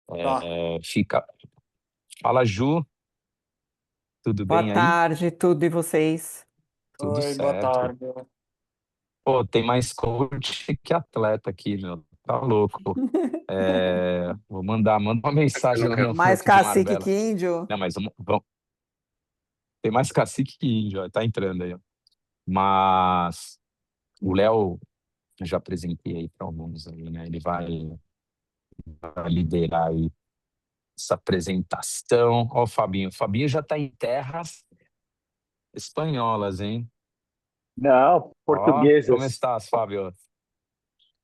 Tá. Fica. Fala, Ju, tudo Boa bem aí? tarde, tudo e vocês? Tudo Oi, boa certo. tarde. Pô, tem mais coach que atleta aqui, meu. Tá louco. Manda uma mensagem lá no Mais grupo de cacique que Marbella. índio? Não, mas tem mais cacique que índio, ó, tá entrando aí, ó. Mas o Léo, eu já apresentei aí para alguns aí, né? Ele vai liderar aí essa apresentação. Ó, o Fabinho. O Fabinho já tá em terras espanholas, hein? Não, Ó, como portuguesas. estás, Fábio?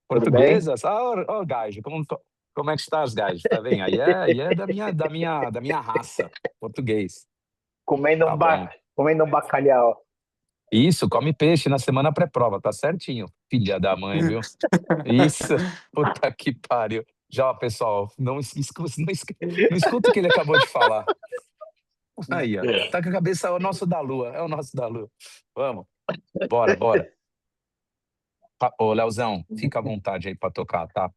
Tudo bem? Portuguesas? Gajo, como é que estás, Gajo? Tá bem? Aí é da minha raça, português. Tá bom. Comendo um bacalhau. Isso, come peixe na semana pré-prova, tá certinho. Filha da mãe, viu? Isso, puta que pariu. Já, pessoal, não escuta o que ele acabou de falar. Aí, ó. Tá com a cabeça, é o nosso da lua, é o nosso da lua. Vamos, bora. Ô, Leozão, fica à vontade aí pra tocar, tá?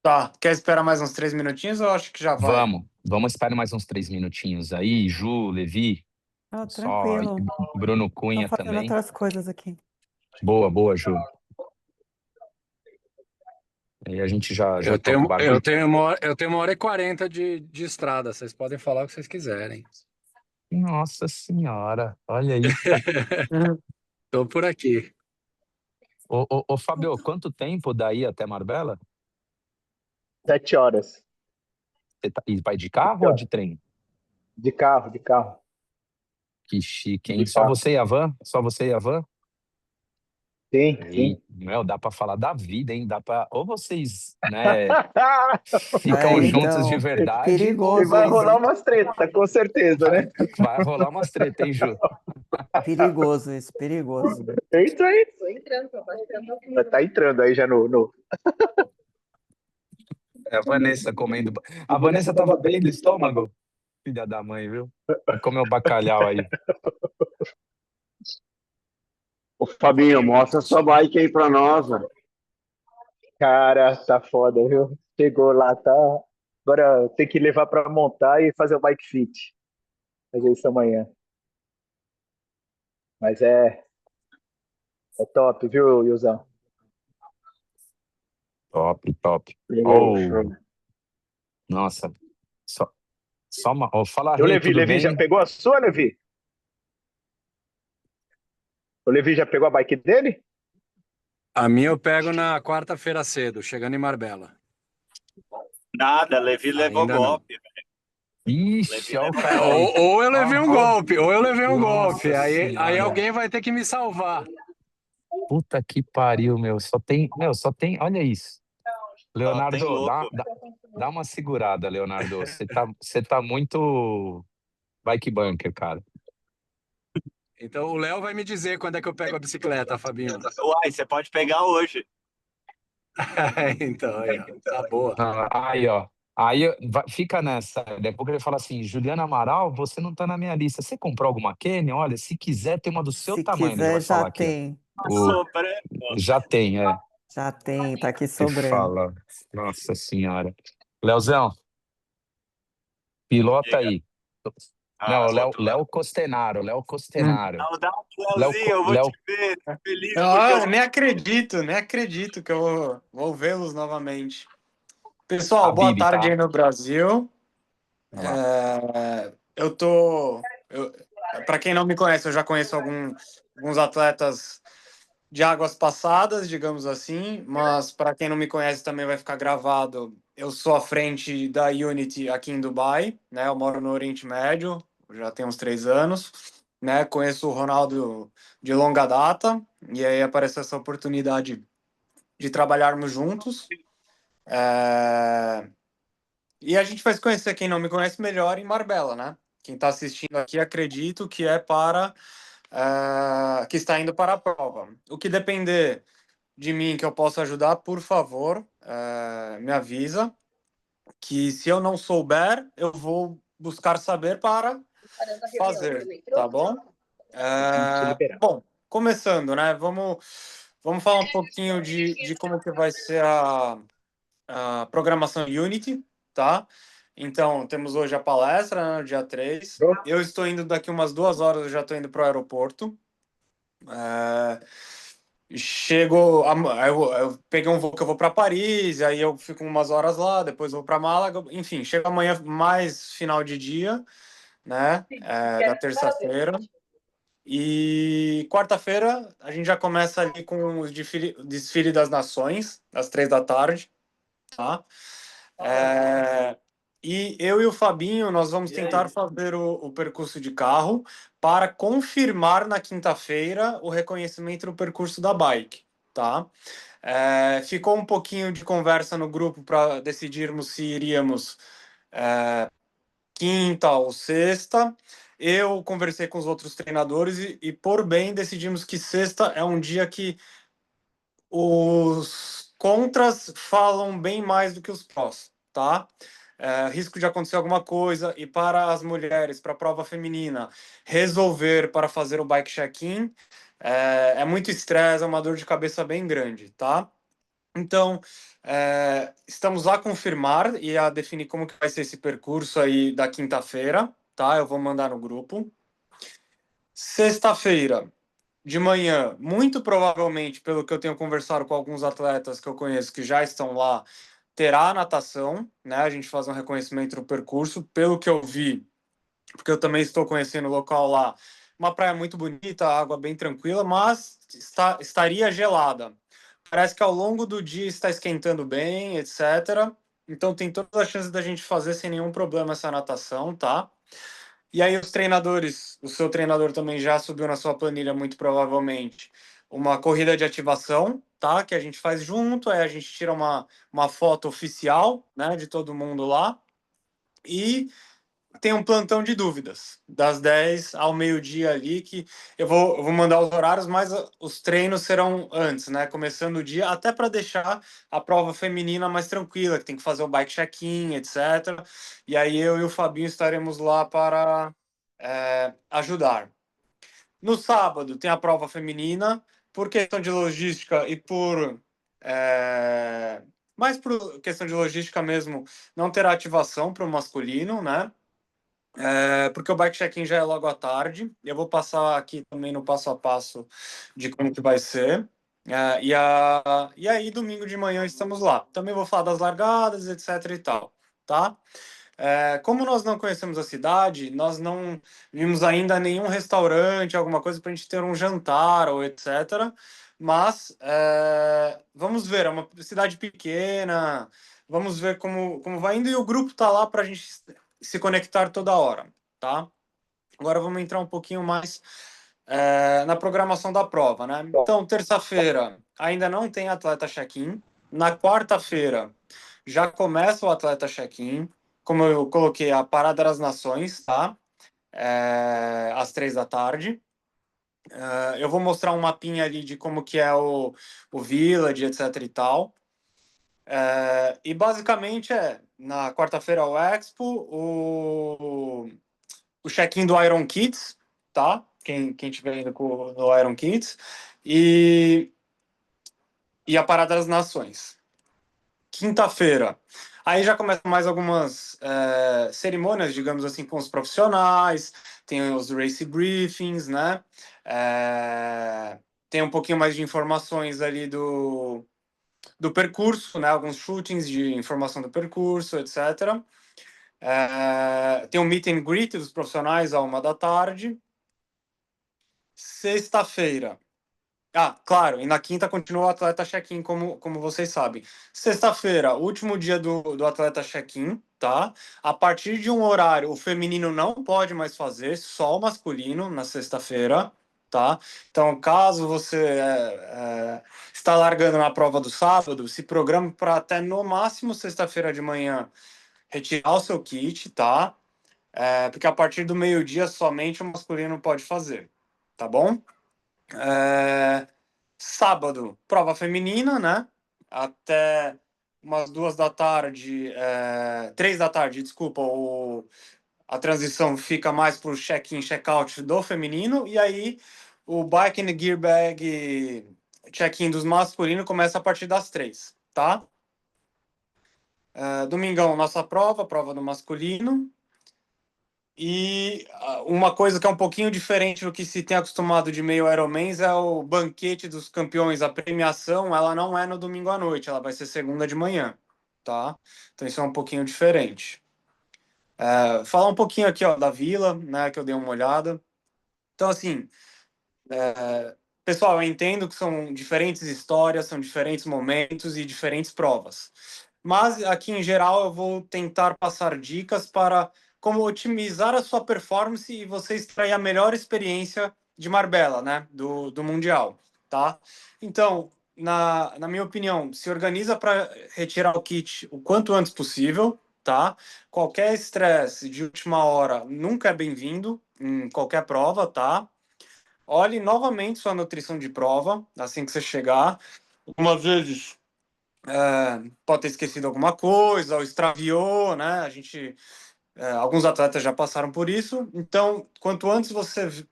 Tá, quer esperar mais uns 3 minutinhos ou acho que já vai? Vamos esperar mais uns 3 minutinhos aí. Ju, Levi, Ah, só tranquilo. Bruno Estou Cunha fazendo também. outras coisas aqui. Boa, Ju. Aí a gente já Eu toca o tenho, eu barco. tenho eu tenho 1h40 de estrada. Vocês podem falar o que vocês quiserem. Nossa Senhora, olha aí. Tô por aqui. Ô, Fábio, quanto tempo daí até Marbella? 7 horas. E vai de carro Sete ou horas. de trem? De carro, de carro. Que chique, De hein? Só carro. você e a van? Só você e a van? Sim, E, sim. meu, dá pra falar da vida, hein? Ou vocês, né, É, ficam juntos de então, verdade, ou E perigoso vai isso, rolar hein? umas treta, com certeza, vai, né? vai rolar umas treta, hein, Ju? Perigoso isso, perigoso. É isso aí. Tá entrando aí já no... É a Vanessa comendo. A Vanessa tava bem do estômago, filha da mãe, viu? Vai comer o bacalhau aí. Ô, Fabinho, mostra sua bike aí pra nós, velho. Cara, tá foda, viu? Chegou lá, tá... Agora tem que levar pra montar e fazer o bike fit. Fazer isso amanhã. Mas é top, viu, Ilzão? Top. Show, Oh, show. nossa. Só uma. Oh, fala, E o Rei, Levi, tudo Levi já bem? pegou a sua, Levi? O Levi já pegou a bike dele? A minha eu pego na quarta-feira cedo, chegando em Marbella. Nada, Levi levou Ainda não. golpe. Ixi, Levi olha o levou cara golpe. aí. Ou eu levei um Ó, golpe, ou eu levei um golpe. nossa Aí senhora. alguém vai ter que me salvar. Puta que pariu, meu. Só tem. Olha isso. Só tem Leonardo, dá, louco. dá, dá uma segurada, Leonardo. Você tá muito bike bunker, cara. Então o Léo vai me dizer quando é que eu pego a bicicleta, Fabinho. Uai, você pode pegar hoje. Então, aí, ó, tá boa. Aí, ó. Fica nessa. Depois ele fala assim: Juliana Amaral, você não tá na minha lista. Você comprou alguma Kenny? Olha, se quiser, tem uma do seu Se tamanho. Ele já quiser, vai já falar aqui, ó. tem. Tá O, sobrando. já tem, é. Já tem, tá aqui Você sobrando. fala. Nossa Senhora. Leozão, pilota Diga. aí. Não, O outro lado. Léo Costenaro. Léo Costenaro. Não, dá um Léo, Leozinho, eu vou te Léo, ver. Tô feliz porque Ah, eu... nem acredito que eu vou vê-los novamente. Pessoal, boa Habib, tarde tá? aí no Brasil. Olha lá. Eu tô. Para quem não me conhece, eu já conheço alguns atletas de águas passadas, digamos assim, mas para quem não me conhece também vai ficar gravado. Eu sou à frente da Unity aqui em Dubai, né? Eu moro no Oriente Médio, já tem uns 3 anos, né? Conheço o Ronaldo de longa data e aí apareceu essa oportunidade de trabalharmos juntos. E a gente vai se conhecer, quem não me conhece melhor, em Marbella, né? Quem está assistindo aqui, acredito que é que está indo para a prova. O que depender de mim que eu possa ajudar, por favor, me avisa, que se eu não souber, eu vou buscar saber para fazer, tá bom? Te liberar. Bom, começando, né? Vamos falar um pouquinho de como que vai ser a programação Unity, tá? Então, temos hoje a palestra, né, no dia 3. Eu estou indo daqui umas 2 horas, eu já estou indo para o aeroporto. Chego, eu peguei um voo que eu vou para Paris, aí eu fico umas horas lá, depois vou para Málaga, enfim, chego amanhã mais final de dia, né, da terça-feira. E quarta-feira a gente já começa ali com o desfile das nações, às 3 da tarde, tá? E eu e o Fabinho, nós vamos tentar fazer o percurso de carro para confirmar na quinta-feira o reconhecimento do percurso da bike, tá? Ficou um pouquinho de conversa no grupo para decidirmos se iríamos quinta ou sexta. Eu conversei com os outros treinadores e por bem, decidimos que sexta é um dia que os contras falam bem mais do que os prós, tá? Risco de acontecer alguma coisa e para as mulheres, para a prova feminina, resolver para fazer o bike check-in é muito estresse, é uma dor de cabeça bem grande, tá? Então, estamos a confirmar e a definir como que vai ser esse percurso aí da quinta-feira, tá? Eu vou mandar no grupo. Sexta-feira, de manhã, muito provavelmente, pelo que eu tenho conversado com alguns atletas que eu conheço que já estão lá, terá natação, né? A gente faz um reconhecimento do percurso. Pelo que eu vi, porque eu também estou conhecendo o local lá, uma praia muito bonita, água bem tranquila, mas estaria gelada. Parece que ao longo do dia está esquentando bem, etc. Então tem todas as chances da gente fazer sem nenhum problema essa natação, tá? E aí os treinadores, o seu treinador também já subiu na sua planilha, muito provavelmente, uma corrida de ativação, tá? Que a gente faz junto, aí a gente tira uma foto oficial, né, de todo mundo lá. E tem um plantão de dúvidas, das 10 ao meio-dia ali, que eu vou mandar os horários, mas os treinos serão antes, né? Começando o dia, até para deixar a prova feminina mais tranquila, que tem que fazer o bike check-in, etc. E aí eu e o Fabinho estaremos lá para ajudar. No sábado tem a prova feminina, por questão de logística e mais por questão de logística mesmo, não terá ativação para o masculino, né? Porque o bike check-in já é logo à tarde. Eu vou passar aqui também no passo a passo de como que vai ser. E aí, domingo de manhã, estamos lá. Também vou falar das largadas, etc e tal, tá? Como nós não conhecemos a cidade, nós não vimos ainda nenhum restaurante, alguma coisa para a gente ter um jantar ou etc. Mas vamos ver, é uma cidade pequena, vamos ver como vai indo e o grupo está lá para a gente se conectar toda hora, tá? Agora vamos entrar um pouquinho mais na programação da prova, né? Então, terça-feira ainda não tem atleta check-in. Na quarta-feira já começa o atleta check-in. Como eu coloquei, a Parada das Nações, tá? Às 3 da tarde. Eu vou mostrar um mapinha ali de como que é o Village, etc e tal. E basicamente na quarta-feira o Expo, o check-in do Iron Kids, tá? Quem tiver indo no Iron Kids. E a Parada das Nações. Quinta-feira. Aí já começam mais algumas cerimônias, digamos assim, com os profissionais, tem os race briefings, né? Tem um pouquinho mais de informações ali do percurso, né? Alguns shootings de informação do percurso, etc. Tem um meet and greet dos profissionais à 1 da tarde. Sexta-feira. Claro, e na quinta continua o atleta check-in, como vocês sabem. Sexta-feira, último dia do atleta check-in, tá? A partir de um horário, o feminino não pode mais fazer, só o masculino na sexta-feira, tá? Então, caso você está largando na prova do sábado, se programe para até no máximo sexta-feira de manhã retirar o seu kit, tá? Porque a partir do meio-dia somente o masculino pode fazer, tá bom? Sábado, prova feminina, né? Até umas 2 da tarde, 3 da tarde, desculpa, a transição fica mais para o check-in, check-out do feminino, e aí o bike and gear bag check-in dos masculinos começa a partir das 3, tá? Domingão, nossa prova do masculino. E uma coisa que é um pouquinho diferente do que se tem acostumado de meio Ironmans é o banquete dos campeões, a premiação, ela não é no domingo à noite, ela vai ser segunda de manhã, tá? Então isso é um pouquinho diferente. Falar um pouquinho aqui, ó, da Vila, né, que eu dei uma olhada. Então, assim, pessoal, eu entendo que são diferentes histórias, são diferentes momentos e diferentes provas. Mas, aqui em geral, eu vou tentar passar dicas para como otimizar a sua performance e você extrair a melhor experiência de Marbella, né? Do Mundial, tá? Então, na minha opinião, se organiza para retirar o kit o quanto antes possível, tá? Qualquer estresse de última hora nunca é bem-vindo em qualquer prova, tá? Olhe novamente sua nutrição de prova, assim que você chegar. Algumas vezes pode ter esquecido alguma coisa, ou extraviou, né? Alguns atletas já passaram por isso. Então, quanto antes você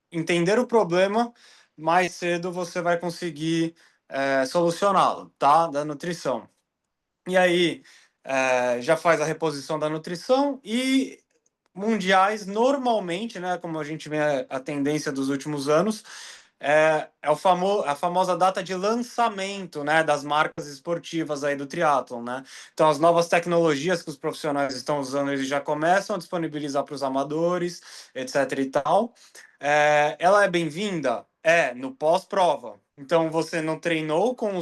entender o problema, mais cedo você vai conseguir solucioná-lo, tá? Da nutrição. E aí, já faz a reposição da nutrição e mundiais, normalmente, né, como a gente vê a tendência dos últimos anos, a famosa data de lançamento, né, das marcas esportivas aí do triatlon, né? Então, as novas tecnologias que os profissionais estão usando, eles já começam a disponibilizar para os amadores, etc e tal. Ela é bem-vinda? No pós-prova. Então, você não treinou com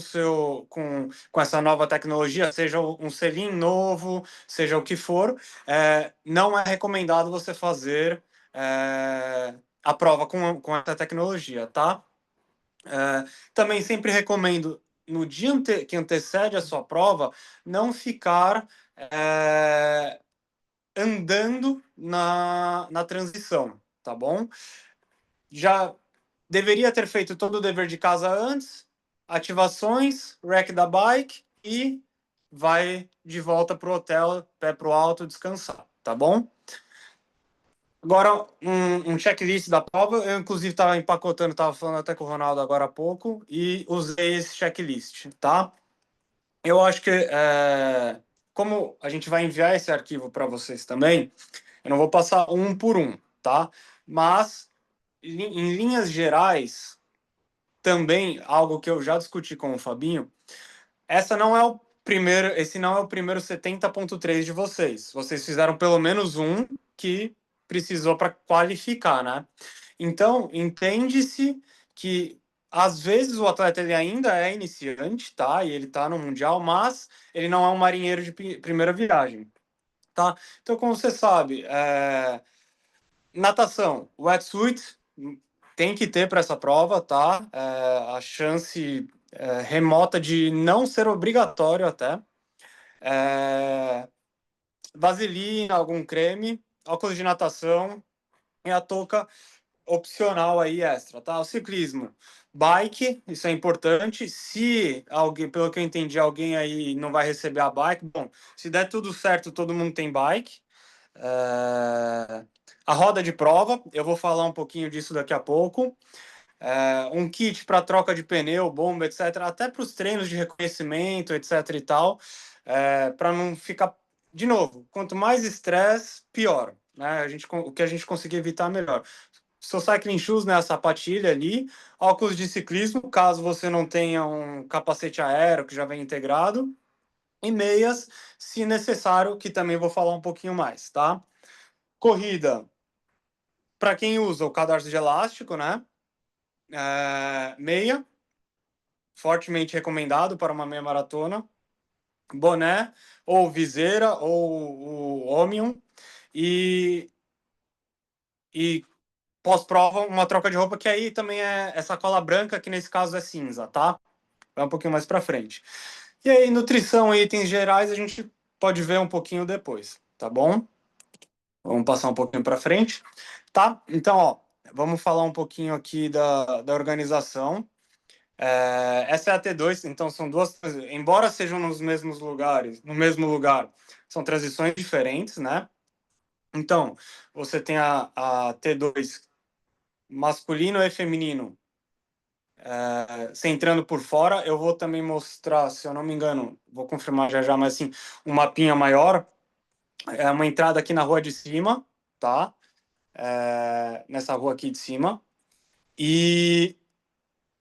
com essa nova tecnologia, seja um selim novo, seja o que for, não é recomendado você fazer a prova com essa tecnologia, tá? Também sempre recomendo, no dia que antecede a sua prova, não ficar andando na transição, tá bom? Já deveria ter feito todo o dever de casa antes, ativações, rack da bike e vai de volta pro hotel, pé pro alto, descansar, tá bom? Agora, um checklist da prova. Eu, inclusive, estava empacotando, estava falando até com o Ronaldo agora há pouco, e usei esse checklist, tá? Eu acho que, como a gente vai enviar esse arquivo para vocês também, eu não vou passar um por um, tá? Mas, em linhas gerais, também, algo que eu já discuti com o Fabinho, esse não é o primeiro 70.3 de vocês. Vocês fizeram pelo menos um que precisou para qualificar, né? Então, entende-se que às vezes o atleta ele ainda é iniciante, tá? E ele tá no mundial, mas ele não é um marinheiro de primeira viagem, tá? Então, como você sabe, natação, wetsuit tem que ter para essa prova, tá? A chance remota de não ser obrigatório até. Vaselina, algum creme, óculos de natação e a touca opcional aí extra, tá? O ciclismo, bike, isso é importante. Se alguém, pelo que eu entendi, alguém aí não vai receber a bike, bom, se der tudo certo, todo mundo tem bike. A roda de prova, eu vou falar um pouquinho disso daqui a pouco. Um kit para troca de pneu, bomba, etc. Até para os treinos de reconhecimento, etc. e tal, para não ficar. De novo, quanto mais estresse, pior. Né? O que a gente conseguir evitar, melhor. Seu cycling shoes, né, a sapatilha ali, óculos de ciclismo, caso você não tenha um capacete aéreo que já vem integrado, e meias, se necessário, que também vou falar um pouquinho mais, tá? Corrida, para quem usa o cadarço de elástico, né? Meia, fortemente recomendado para uma meia maratona, boné, ou viseira, ou o Omnium, e pós-prova, uma troca de roupa, que aí também é essa cola branca, que nesse caso é cinza, tá? Vai um pouquinho mais para frente. E aí, nutrição e itens gerais, a gente pode ver um pouquinho depois, tá bom? Vamos passar um pouquinho para frente, tá? Então, ó, vamos falar um pouquinho aqui da organização. Essa é a T2, então são duas, embora sejam nos mesmos lugares, no mesmo lugar, são transições diferentes, né? Então, você tem a T2 masculino e feminino centrando por fora. Eu vou também mostrar, se eu não me engano, vou confirmar já já, mas assim, um mapinha maior. É uma entrada aqui na rua de cima, tá? Nessa rua aqui de cima. E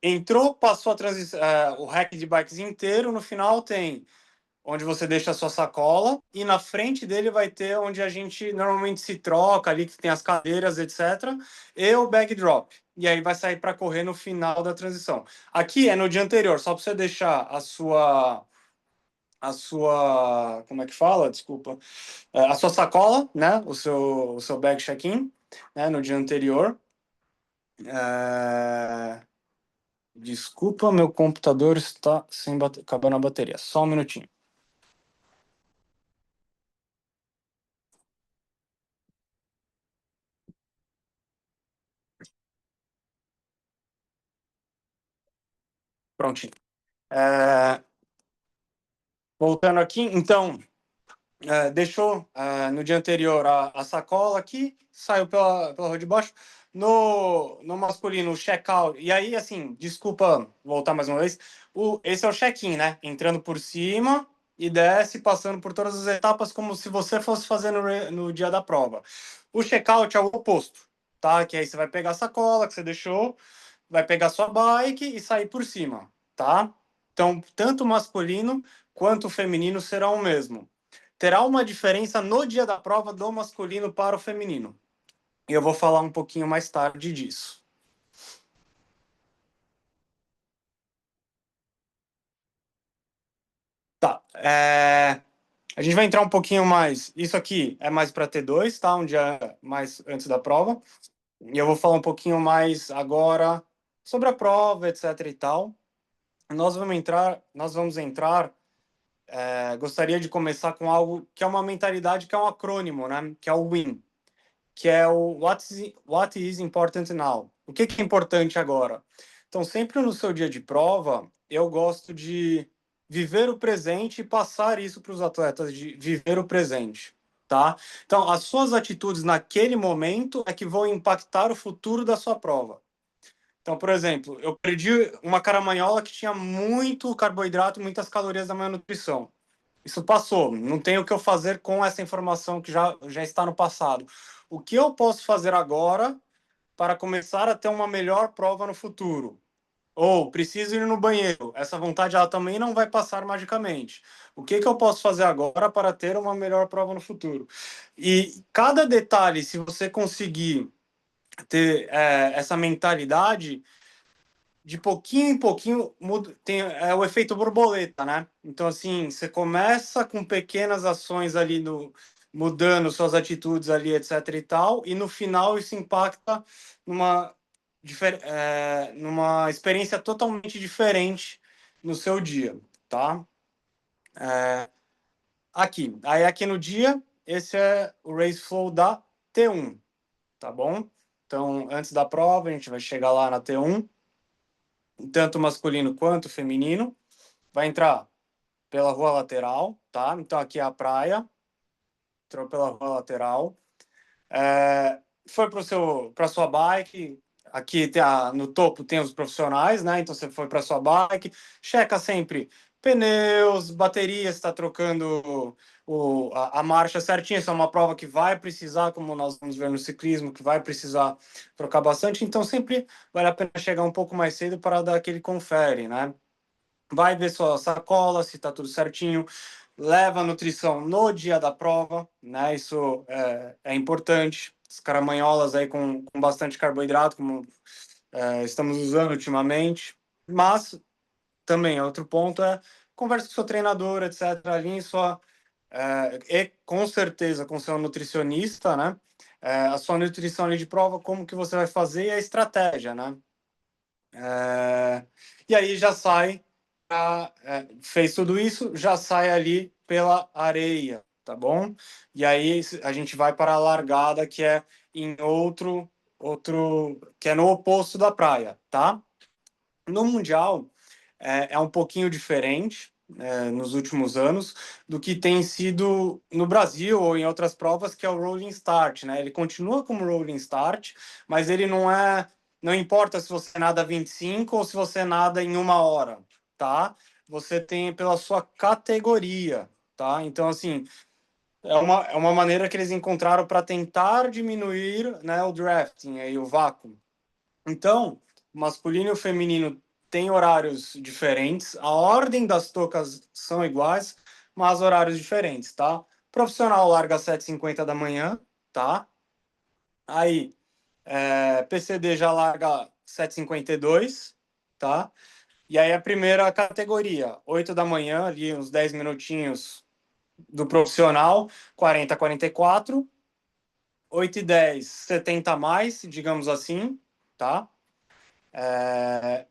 entrou, passou o rack de bikes inteiro. No final tem onde você deixa a sua sacola, e na frente dele vai ter onde a gente normalmente se troca ali, que tem as cadeiras, etc., e o bag drop. E aí vai sair para correr no final da transição. Aqui é no dia anterior, só para você deixar como é que fala? Desculpa. A sua sacola, né? O seu bag check-in, né? No dia anterior. Desculpa, meu computador está acabando a bateria. Só um minutinho. Prontinho. Voltando aqui, então, deixou no dia anterior a sacola aqui, saiu pela rua de baixo. No masculino, o check-out. E aí, assim, desculpa voltar mais uma vez. Esse é o check-in, né? Entrando por cima e desce, passando por todas as etapas, como se você fosse fazer no dia da prova. O check-out é o oposto, tá? Que aí você vai pegar a sacola que você deixou, vai pegar sua bike e sair por cima, tá? Então, tanto o masculino quanto o feminino serão o mesmo. Terá uma diferença no dia da prova do masculino para o feminino. E eu vou falar um pouquinho mais tarde disso. Tá. A gente vai entrar um pouquinho mais. Isso aqui é mais para T2, tá? Um dia mais antes da prova. E eu vou falar um pouquinho mais agora sobre a prova, etc. e tal. Nós vamos entrar. Gostaria de começar com algo que é uma mentalidade, que é um acrônimo, né? Que é o WIN, que é o What is Important Now. O que é importante agora? Então, sempre no seu dia de prova, eu gosto de viver o presente e passar isso para os atletas, de viver o presente, tá? Então, as suas atitudes naquele momento é que vão impactar o futuro da sua prova. Então, por exemplo, eu perdi uma caramanhola que tinha muito carboidrato, muitas calorias da minha nutrição. Isso passou, não tenho o que eu fazer com essa informação que já está no passado. O que eu posso fazer agora para começar a ter uma melhor prova no futuro? Ou preciso ir no banheiro. Essa vontade ela também não vai passar magicamente. O que eu posso fazer agora para ter uma melhor prova no futuro? E cada detalhe, se você conseguir ter essa mentalidade, de pouquinho em pouquinho tem o efeito borboleta, né? Então, assim, você começa com pequenas ações ali mudando suas atitudes ali, etc e tal, e no final isso impacta numa, numa experiência totalmente diferente no seu dia, tá? Aqui no dia, esse é o Race Flow da T1, tá bom? Então, antes da prova, a gente vai chegar lá na T1, tanto masculino quanto feminino. Vai entrar pela rua lateral, tá? Então aqui é a praia, entrou pela rua lateral, foi para sua bike. Aqui no topo tem os profissionais, né? Então você foi para sua bike, checa sempre pneus, bateria, está trocando a marcha certinha. Essa é uma prova que vai precisar, como nós vamos ver no ciclismo, que vai precisar trocar bastante. Então sempre vale a pena chegar um pouco mais cedo para dar aquele confere, né? Vai ver sua sacola, se está tudo certinho, leva a nutrição no dia da prova, né? Isso é importante. As caramanholas aí com bastante carboidrato, como estamos usando ultimamente. Mas também, outro ponto conversa com o seu treinador, etc. Alinhe e com certeza com seu nutricionista, né? A sua nutrição ali de prova, como que você vai fazer e a estratégia, né? E aí já sai, fez tudo isso, já sai ali pela areia, tá bom? E aí a gente vai para a largada, que é em outro, que é no oposto da praia, tá? No Mundial é um pouquinho diferente, nos últimos anos, do que tem sido no Brasil ou em outras provas, que é o rolling start, né? Ele continua como rolling start, mas ele não é não importa se você nada 25 ou se você nada em 1 hora, tá? Você tem pela sua categoria, tá? Então, assim, é uma maneira que eles encontraram para tentar diminuir, né, o drafting, aí, o vácuo. Então, o masculino e o feminino têm horários diferentes, a ordem das tocas são iguais, mas horários diferentes, tá? Profissional larga às 7h50 da manhã, tá? Aí, PCD já larga 7h52, tá? E aí a primeira categoria, 8 da manhã, ali uns 10 minutinhos do profissional, 40 a 44, 8h10, 70 a mais, digamos assim, tá?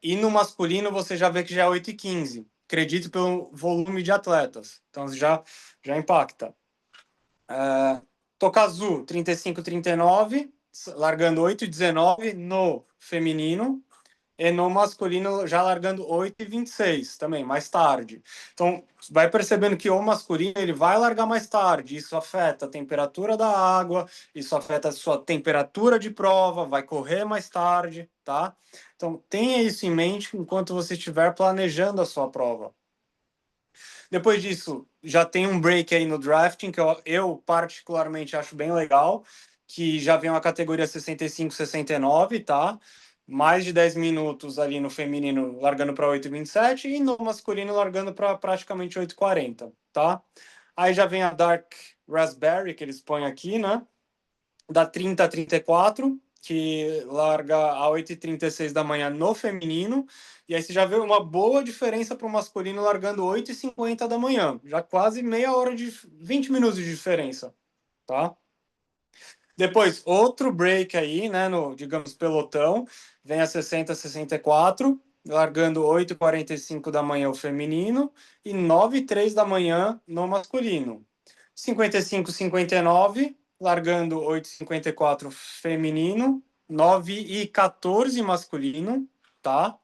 E no masculino você já vê que já é 8h15, acredito pelo volume de atletas, então já impacta. Toca azul, 35, 39, largando 8h19 no feminino, e no masculino já largando 8h26 também, mais tarde. Então, vai percebendo que o masculino ele vai largar mais tarde, isso afeta a temperatura da água, isso afeta a sua temperatura de prova, vai correr mais tarde, tá? Então, tenha isso em mente enquanto você estiver planejando a sua prova. Depois disso, já tem um break aí no drafting, que eu particularmente acho bem legal, que já vem uma categoria 65, 69, tá? Mais de 10 minutos ali no feminino, largando para 8h27, e no masculino, largando para praticamente 8h40, tá? Aí já vem a Dark Raspberry, que eles põem aqui, né? Da 30 a 34, que larga a 8h36 da manhã no feminino, e aí você já vê uma boa diferença para o masculino largando 8h50 da manhã, já quase meia hora 20 minutos de diferença, tá? Depois, outro break aí, né, no, digamos, pelotão, vem a 60, 64, largando 8h45 da manhã o feminino e 9h03 da manhã no masculino. 55, 59, largando 8h54 feminino, 9h14 masculino, tá?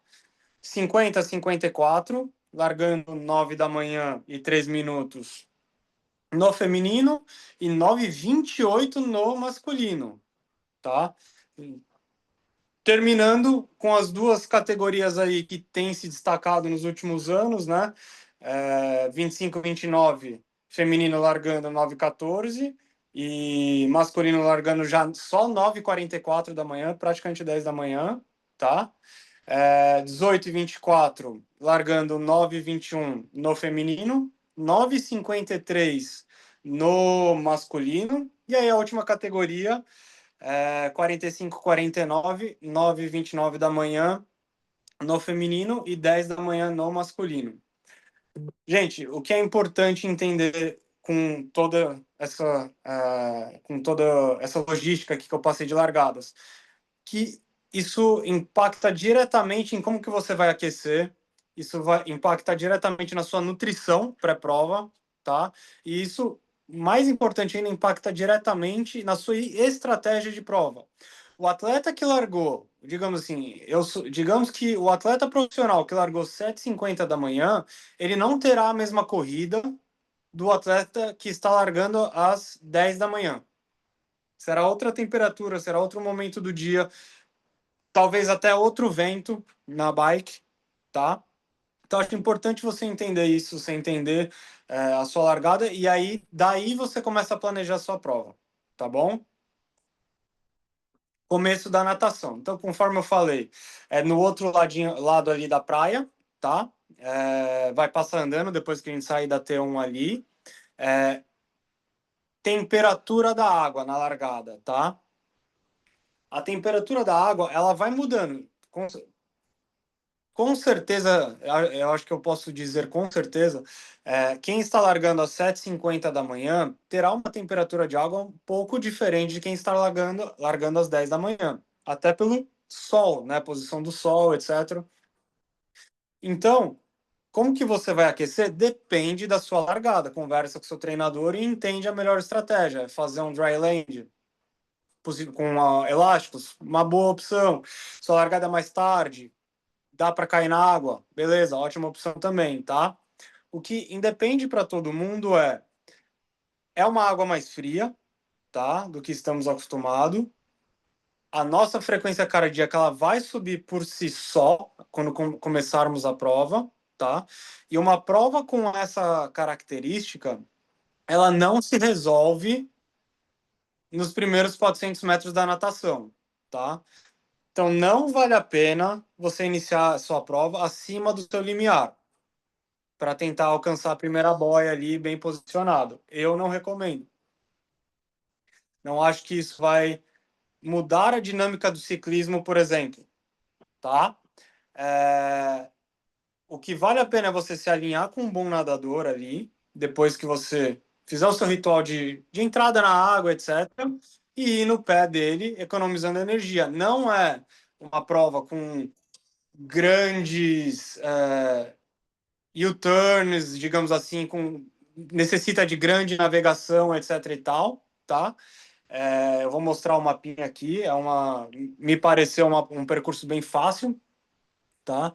50, 54, largando 9 da manhã e 3 minutos no feminino e 9h28 no masculino, tá? Terminando com as duas categorias aí que têm se destacado nos últimos anos, né? 25, 29, feminino largando 9h14 e masculino largando já só 9h44 da manhã, praticamente 10 da manhã, tá? 18 e 24, largando 9h21 no feminino, 9h53 no masculino, e aí a última categoria, 45, 49, 9h29 da manhã no feminino e 10 da manhã no masculino. Gente, o que é importante entender com toda essa logística aqui que eu passei de largadas, que isso impacta diretamente em como que você vai aquecer, isso vai impactar diretamente na sua nutrição pré-prova, tá? E isso, mais importante ainda, impacta diretamente na sua estratégia de prova. O atleta que largou, digamos assim, digamos que o atleta profissional que largou 7h50 da manhã, ele não terá a mesma corrida do atleta que está largando às 10 da manhã. Será outra temperatura, será outro momento do dia, talvez até outro vento na bike, tá? Então, acho importante você entender isso, você entender a sua largada, e aí, daí você começa a planejar a sua prova, tá bom? Começo da natação. Então, conforme eu falei, no outro lado ali da praia, tá? Vai passar andando depois que a gente sair da T1 ali. Temperatura da água na largada, tá? A temperatura da água, ela vai mudando. Com certeza, eu acho que eu posso dizer com certeza, quem está largando às 7h50 da manhã terá uma temperatura de água um pouco diferente de quem está largando às 10 da manhã. Até pelo sol, né? Posição do sol, etc. Então, como que você vai aquecer? Depende da sua largada. Conversa com o seu treinador e entende a melhor estratégia. Fazer um dry land com elásticos, uma boa opção. Sua largada é mais tarde, dá para cair na água, beleza, ótima opção também, tá? O que independe para todo mundo é uma água mais fria, tá? Do que estamos acostumados. a nossa frequência cardíaca ela vai subir por si só quando começarmos a prova, tá? E uma prova com essa característica, ela não se resolve nos primeiros 400 metros da natação, tá? Então, não vale a pena você iniciar a sua prova acima do seu limiar para tentar alcançar a primeira boia ali bem posicionado. Eu não recomendo. Não acho que isso vai mudar a dinâmica do ciclismo, por exemplo, tá? O que vale a pena é você se alinhar com um bom nadador ali, depois que você fizer o seu ritual de entrada na água, etc., e ir no pé dele, economizando energia. Não é uma prova com grandes U-turns, digamos assim, necessita de grande navegação, etc. e tal, tá? Eu vou mostrar o mapinha aqui, me pareceu um percurso bem fácil, tá?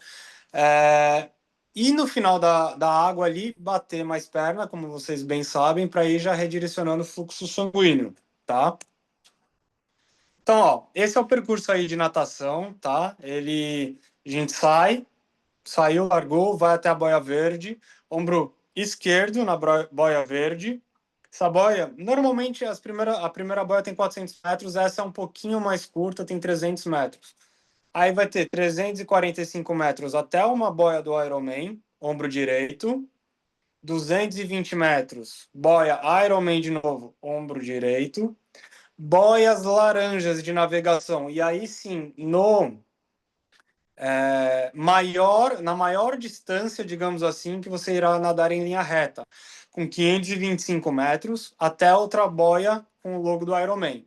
E no final da água ali, bater mais perna, como vocês bem sabem, para ir já redirecionando o fluxo sanguíneo, tá? Então, ó, esse é o percurso aí de natação, tá? A gente saiu, largou, vai até a boia verde, ombro esquerdo na boia verde. Essa boia, normalmente a primeira boia tem 400 metros, essa é um pouquinho mais curta, tem 300 metros. Aí vai ter 345 metros até uma boia do Ironman, ombro direito. 220 metros, boia Ironman de novo, ombro direito. Boias laranjas de navegação. E aí sim, na maior distância, digamos assim, que você irá nadar em linha reta, com 525 metros, até outra boia com o logo do Ironman.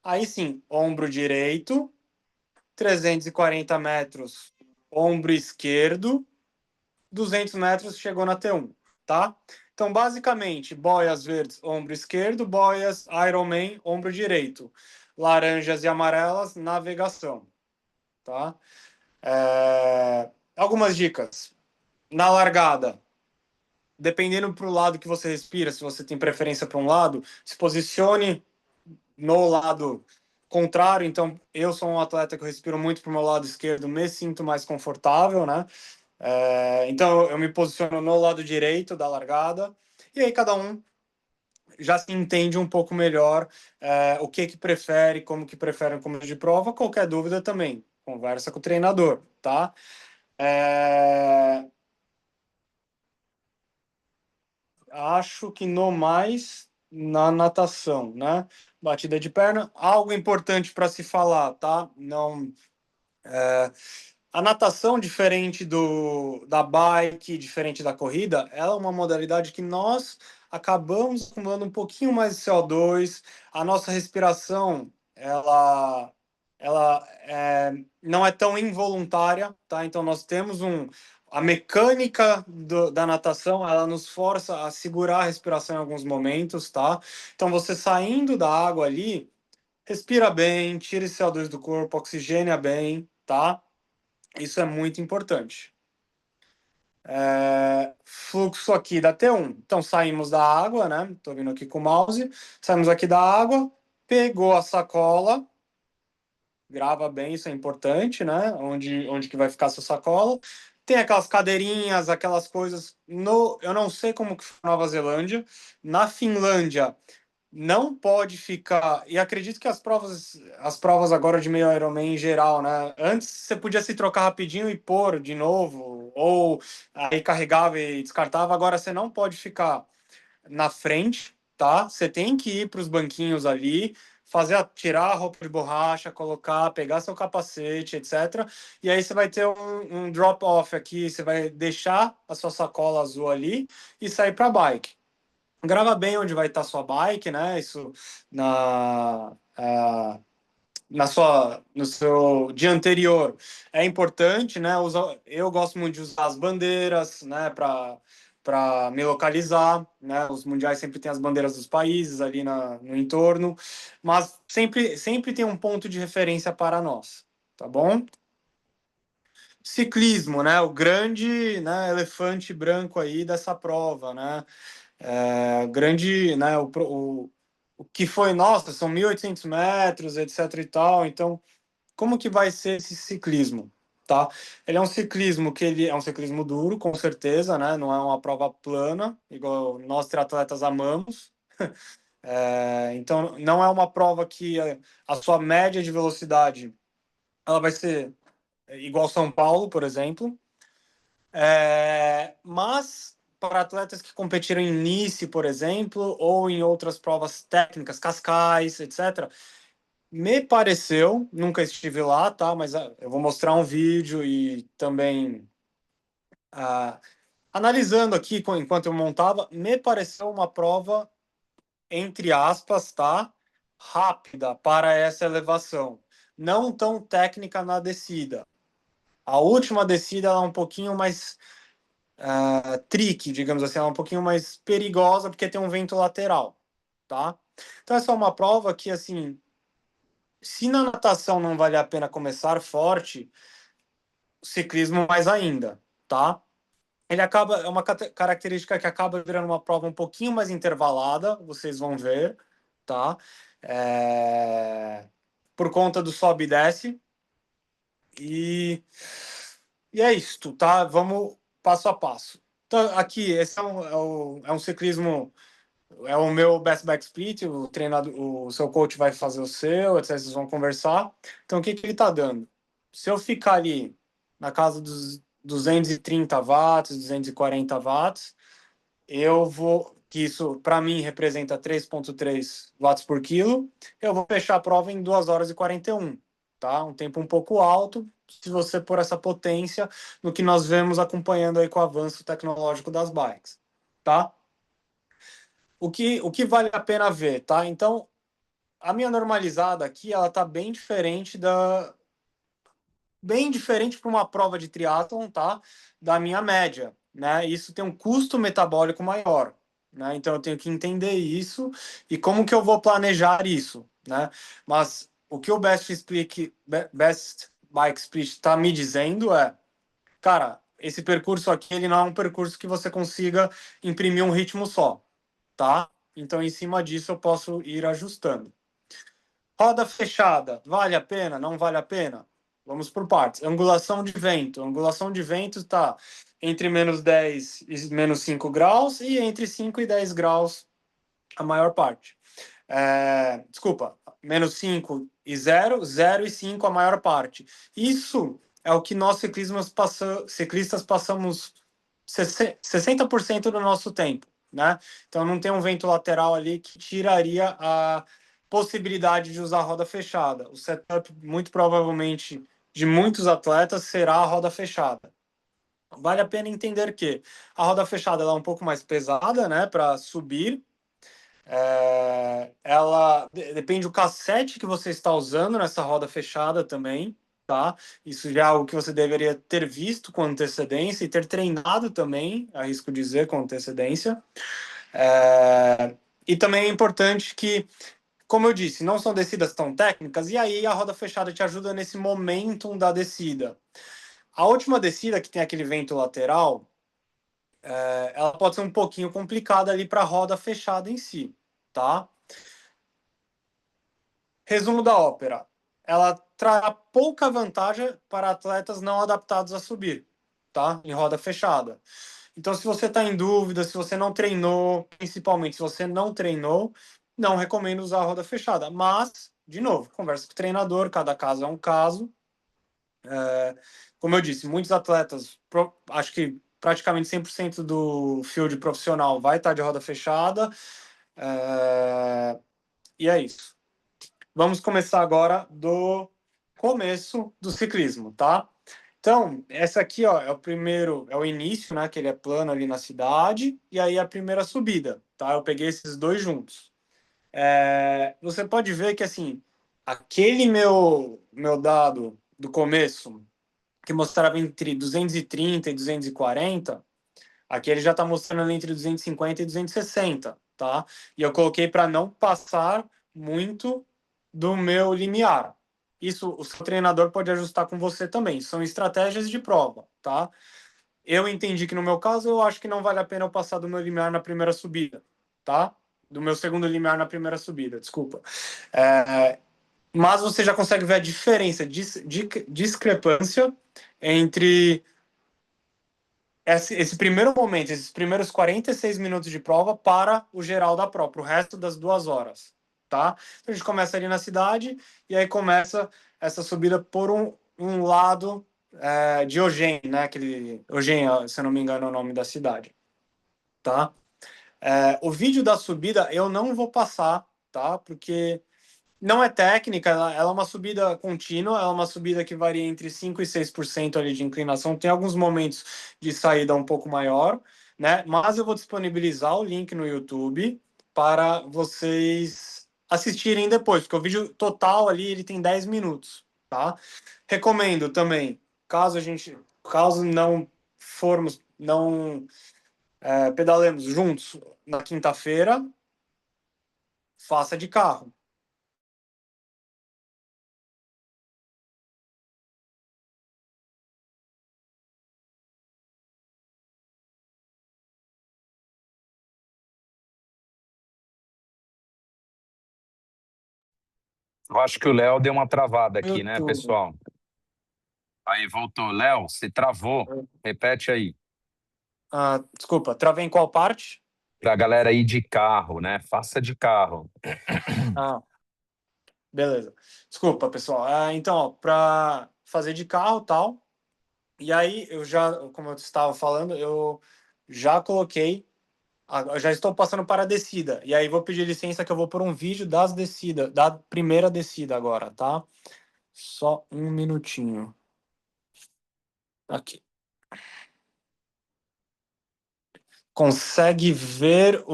Aí sim, ombro direito, 340 metros, ombro esquerdo, 200 metros, chegou na T1, tá? Então, basicamente, boias verdes, ombro esquerdo, boias Ironman, ombro direito. Laranjas e amarelas, navegação, tá? Algumas dicas. Na largada, dependendo para o lado que você respira, se você tem preferência para um lado, se posicione no lado contrário. Então, eu sou um atleta que eu respiro muito para o meu lado esquerdo, me sinto mais confortável, né? Então, eu me posiciono no lado direito da largada. E aí, cada um já se entende um pouco melhor o que prefere, como que prefere no começo de prova. Qualquer dúvida também, conversa com o treinador, tá? Acho que no mais na natação, né? Batida de perna, algo importante para se falar, tá? Não, a natação, diferente da bike, diferente da corrida, ela é uma modalidade que nós acabamos acumulando um pouquinho mais de CO2. A nossa respiração, ela não é tão involuntária, tá? Então, nós temos a mecânica da natação, ela nos força a segurar a respiração em alguns momentos, tá? Então, você saindo da água ali, respira bem, tira esse CO2 do corpo, oxigênia bem, tá? Isso é muito importante. Fluxo aqui da T1. Então, saímos da água, né? Estou vindo aqui com o mouse. Saímos aqui da água, pegou a sacola, grava bem, isso é importante, né? Onde que vai ficar a sua sacola. Tem aquelas cadeirinhas, aquelas coisas. Eu não sei como que foi na Nova Zelândia. Na Finlândia, não pode ficar. E acredito que as provas agora de meio Ironman em geral, né? Antes você podia se trocar rapidinho e pôr de novo, ou aí carregava e descartava. Agora você não pode ficar na frente, tá? Você tem que ir para os banquinhos ali, tirar a roupa de borracha, colocar, pegar seu capacete, etc. E aí você vai ter um drop-off aqui, você vai deixar a sua sacola azul ali e sair para a bike. Grava bem onde vai estar sua bike, né? Isso no seu dia anterior é importante, né? Eu gosto muito de usar as bandeiras, né? Para me localizar, né? Os mundiais sempre tem as bandeiras dos países ali no entorno, mas sempre tem um ponto de referência para nós, tá bom? Ciclismo, né? O grande, né, elefante branco aí dessa prova, né? Grande, né, o o que foi, nossa, são 1.800 metros, etc e tal, então como que vai ser esse ciclismo, tá? Ele é um ciclismo que ele é um ciclismo duro, com certeza, né? Não é uma prova plana, igual nós triatletas amamos. Então, não é uma prova que a sua média de velocidade ela vai ser igual São Paulo, por exemplo. Mas para atletas que competiram em Nice, por exemplo, ou em outras provas técnicas, Cascais, etc., me pareceu, nunca estive lá, tá? Mas eu vou mostrar um vídeo e também analisando aqui enquanto eu montava, me pareceu uma prova, entre aspas, tá? Rápida para essa elevação. Não tão técnica na descida. A última descida ela é um pouquinho mais tricky, digamos assim, ela é um pouquinho mais perigosa porque tem um vento lateral, tá? Então essa é uma prova que, assim, se na natação não vale a pena começar forte, ciclismo mais ainda, tá? Ele acaba, é uma característica que acaba virando uma prova um pouquinho mais intervalada, vocês vão ver, tá? Por conta do sobe e desce. E é isto, tá? Vamos passo a passo. Então, aqui, esse é um ciclismo, é o meu best back split, o treinador, o seu coach vai fazer o seu, etc. Vocês vão conversar. Então, o que ele está dando? Se eu ficar ali na casa dos 230 watts, 240 watts, eu vou, que isso para mim representa 3,3 watts por quilo, eu vou fechar a prova em 2 horas e 41, tá? Um tempo um pouco alto, se você pôr essa potência no que nós vemos acompanhando aí com o avanço tecnológico das bikes, tá? O que vale a pena ver, tá? Então, a minha normalizada aqui, ela tá bem diferente para uma prova de triatlon, tá? Da minha média, né? Isso tem um custo metabólico maior, né? Então eu tenho que entender isso e como que eu vou planejar isso, né? Mas o que o Best Bike Split está me dizendo é, cara, esse percurso aqui ele não é um percurso que você consiga imprimir um ritmo só, tá? Então em cima disso eu posso ir ajustando. Roda fechada, vale a pena? Não vale a pena? Vamos por partes. Angulação de vento. Angulação de vento está entre menos 10 e menos 5 graus e entre 5 e 10 graus a maior parte. Desculpa, menos 5 e 0, 0 e 5 a maior parte. Isso é o que nós ciclistas passamos 60% do nosso tempo, né? Então não tem um vento lateral ali que tiraria a possibilidade de usar a roda fechada. O setup, muito provavelmente, de muitos atletas será a roda fechada. Vale a pena entender que a roda fechada ela é um pouco mais pesada, né, para subir. Ela depende do cassete que você está usando nessa roda fechada também, tá? Isso já é algo que você deveria ter visto com antecedência e ter treinado também, arrisco dizer, com antecedência. E também é importante que, como eu disse, não são descidas tão técnicas, e aí a roda fechada te ajuda nesse momentum da descida. A última descida, que tem aquele vento lateral, ela pode ser um pouquinho complicada ali para a roda fechada em si, tá? Resumo da ópera. Ela trará pouca vantagem para atletas não adaptados a subir, tá? Em roda fechada. Então, se você está em dúvida, se você não treinou, principalmente se você não treinou, não recomendo usar a roda fechada. Mas, de novo, conversa com o treinador, cada caso é um caso. Como eu disse, muitos atletas, acho que praticamente 100% do field profissional vai estar de roda fechada. E é isso. Vamos começar agora do começo do ciclismo, tá? Então, essa aqui, ó, é o início, né, que ele é plano ali na cidade, e aí a primeira subida, tá? Eu peguei esses dois juntos. Você pode ver que, assim, aquele meu dado do começo, que mostrava entre 230 e 240, aqui ele já está mostrando entre 250 e 260, tá? E eu coloquei para não passar muito do meu limiar. Isso o seu treinador pode ajustar com você também. São estratégias de prova, tá? Eu entendi que no meu caso eu acho que não vale a pena eu passar do meu limiar na primeira subida, tá? do meu segundo limiar na primeira subida, desculpa. Mas você já consegue ver a diferença, discrepância entre esse primeiro momento, esses primeiros 46 minutos de prova para o geral da prova, para o resto das 2 horas, tá? Então, a gente começa ali na cidade e aí começa essa subida por um lado de Ogem, né? Ogem, se eu não me engano, é o nome da cidade, tá? O vídeo da subida eu não vou passar, tá? Porque não é técnica, ela é uma subida contínua, ela é uma subida que varia entre 5% e 6% ali de inclinação. Tem alguns momentos de saída um pouco maior, né? Mas eu vou disponibilizar o link no YouTube para vocês assistirem depois, porque o vídeo total ali ele tem 10 minutos, tá? Recomendo também, caso não formos, não pedalemos juntos na quinta-feira, faça de carro. Eu acho que o Léo deu uma travada aqui, né, YouTube. pessoal? Aí, voltou. Léo, você travou. Repete aí. Desculpa, travei em qual parte? Pra galera ir de carro, né? Faça de carro. Beleza. Desculpa, pessoal. Então, para fazer de carro tal, e aí como eu estava falando, eu já coloquei, eu já estou passando para a descida, e aí vou pedir licença que eu vou por um vídeo das descidas, da primeira descida agora, tá? Só um minutinho. Aqui. Consegue ver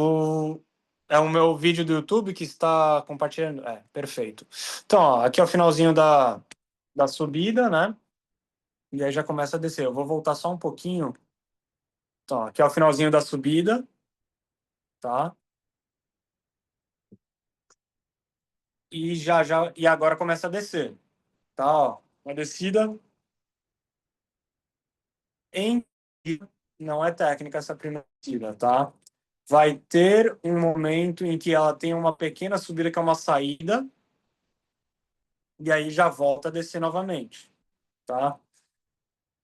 É o meu vídeo do YouTube que está compartilhando? Perfeito. Então, ó, aqui é o finalzinho da subida, né? E aí já começa a descer. Eu vou voltar só um pouquinho. Então, aqui é o finalzinho da subida, tá? E agora começa a descer, tá? Ó, uma descida em não é técnica essa primeira descida, tá? Vai ter um momento em que ela tem uma pequena subida que é uma saída e aí já volta a descer novamente, tá?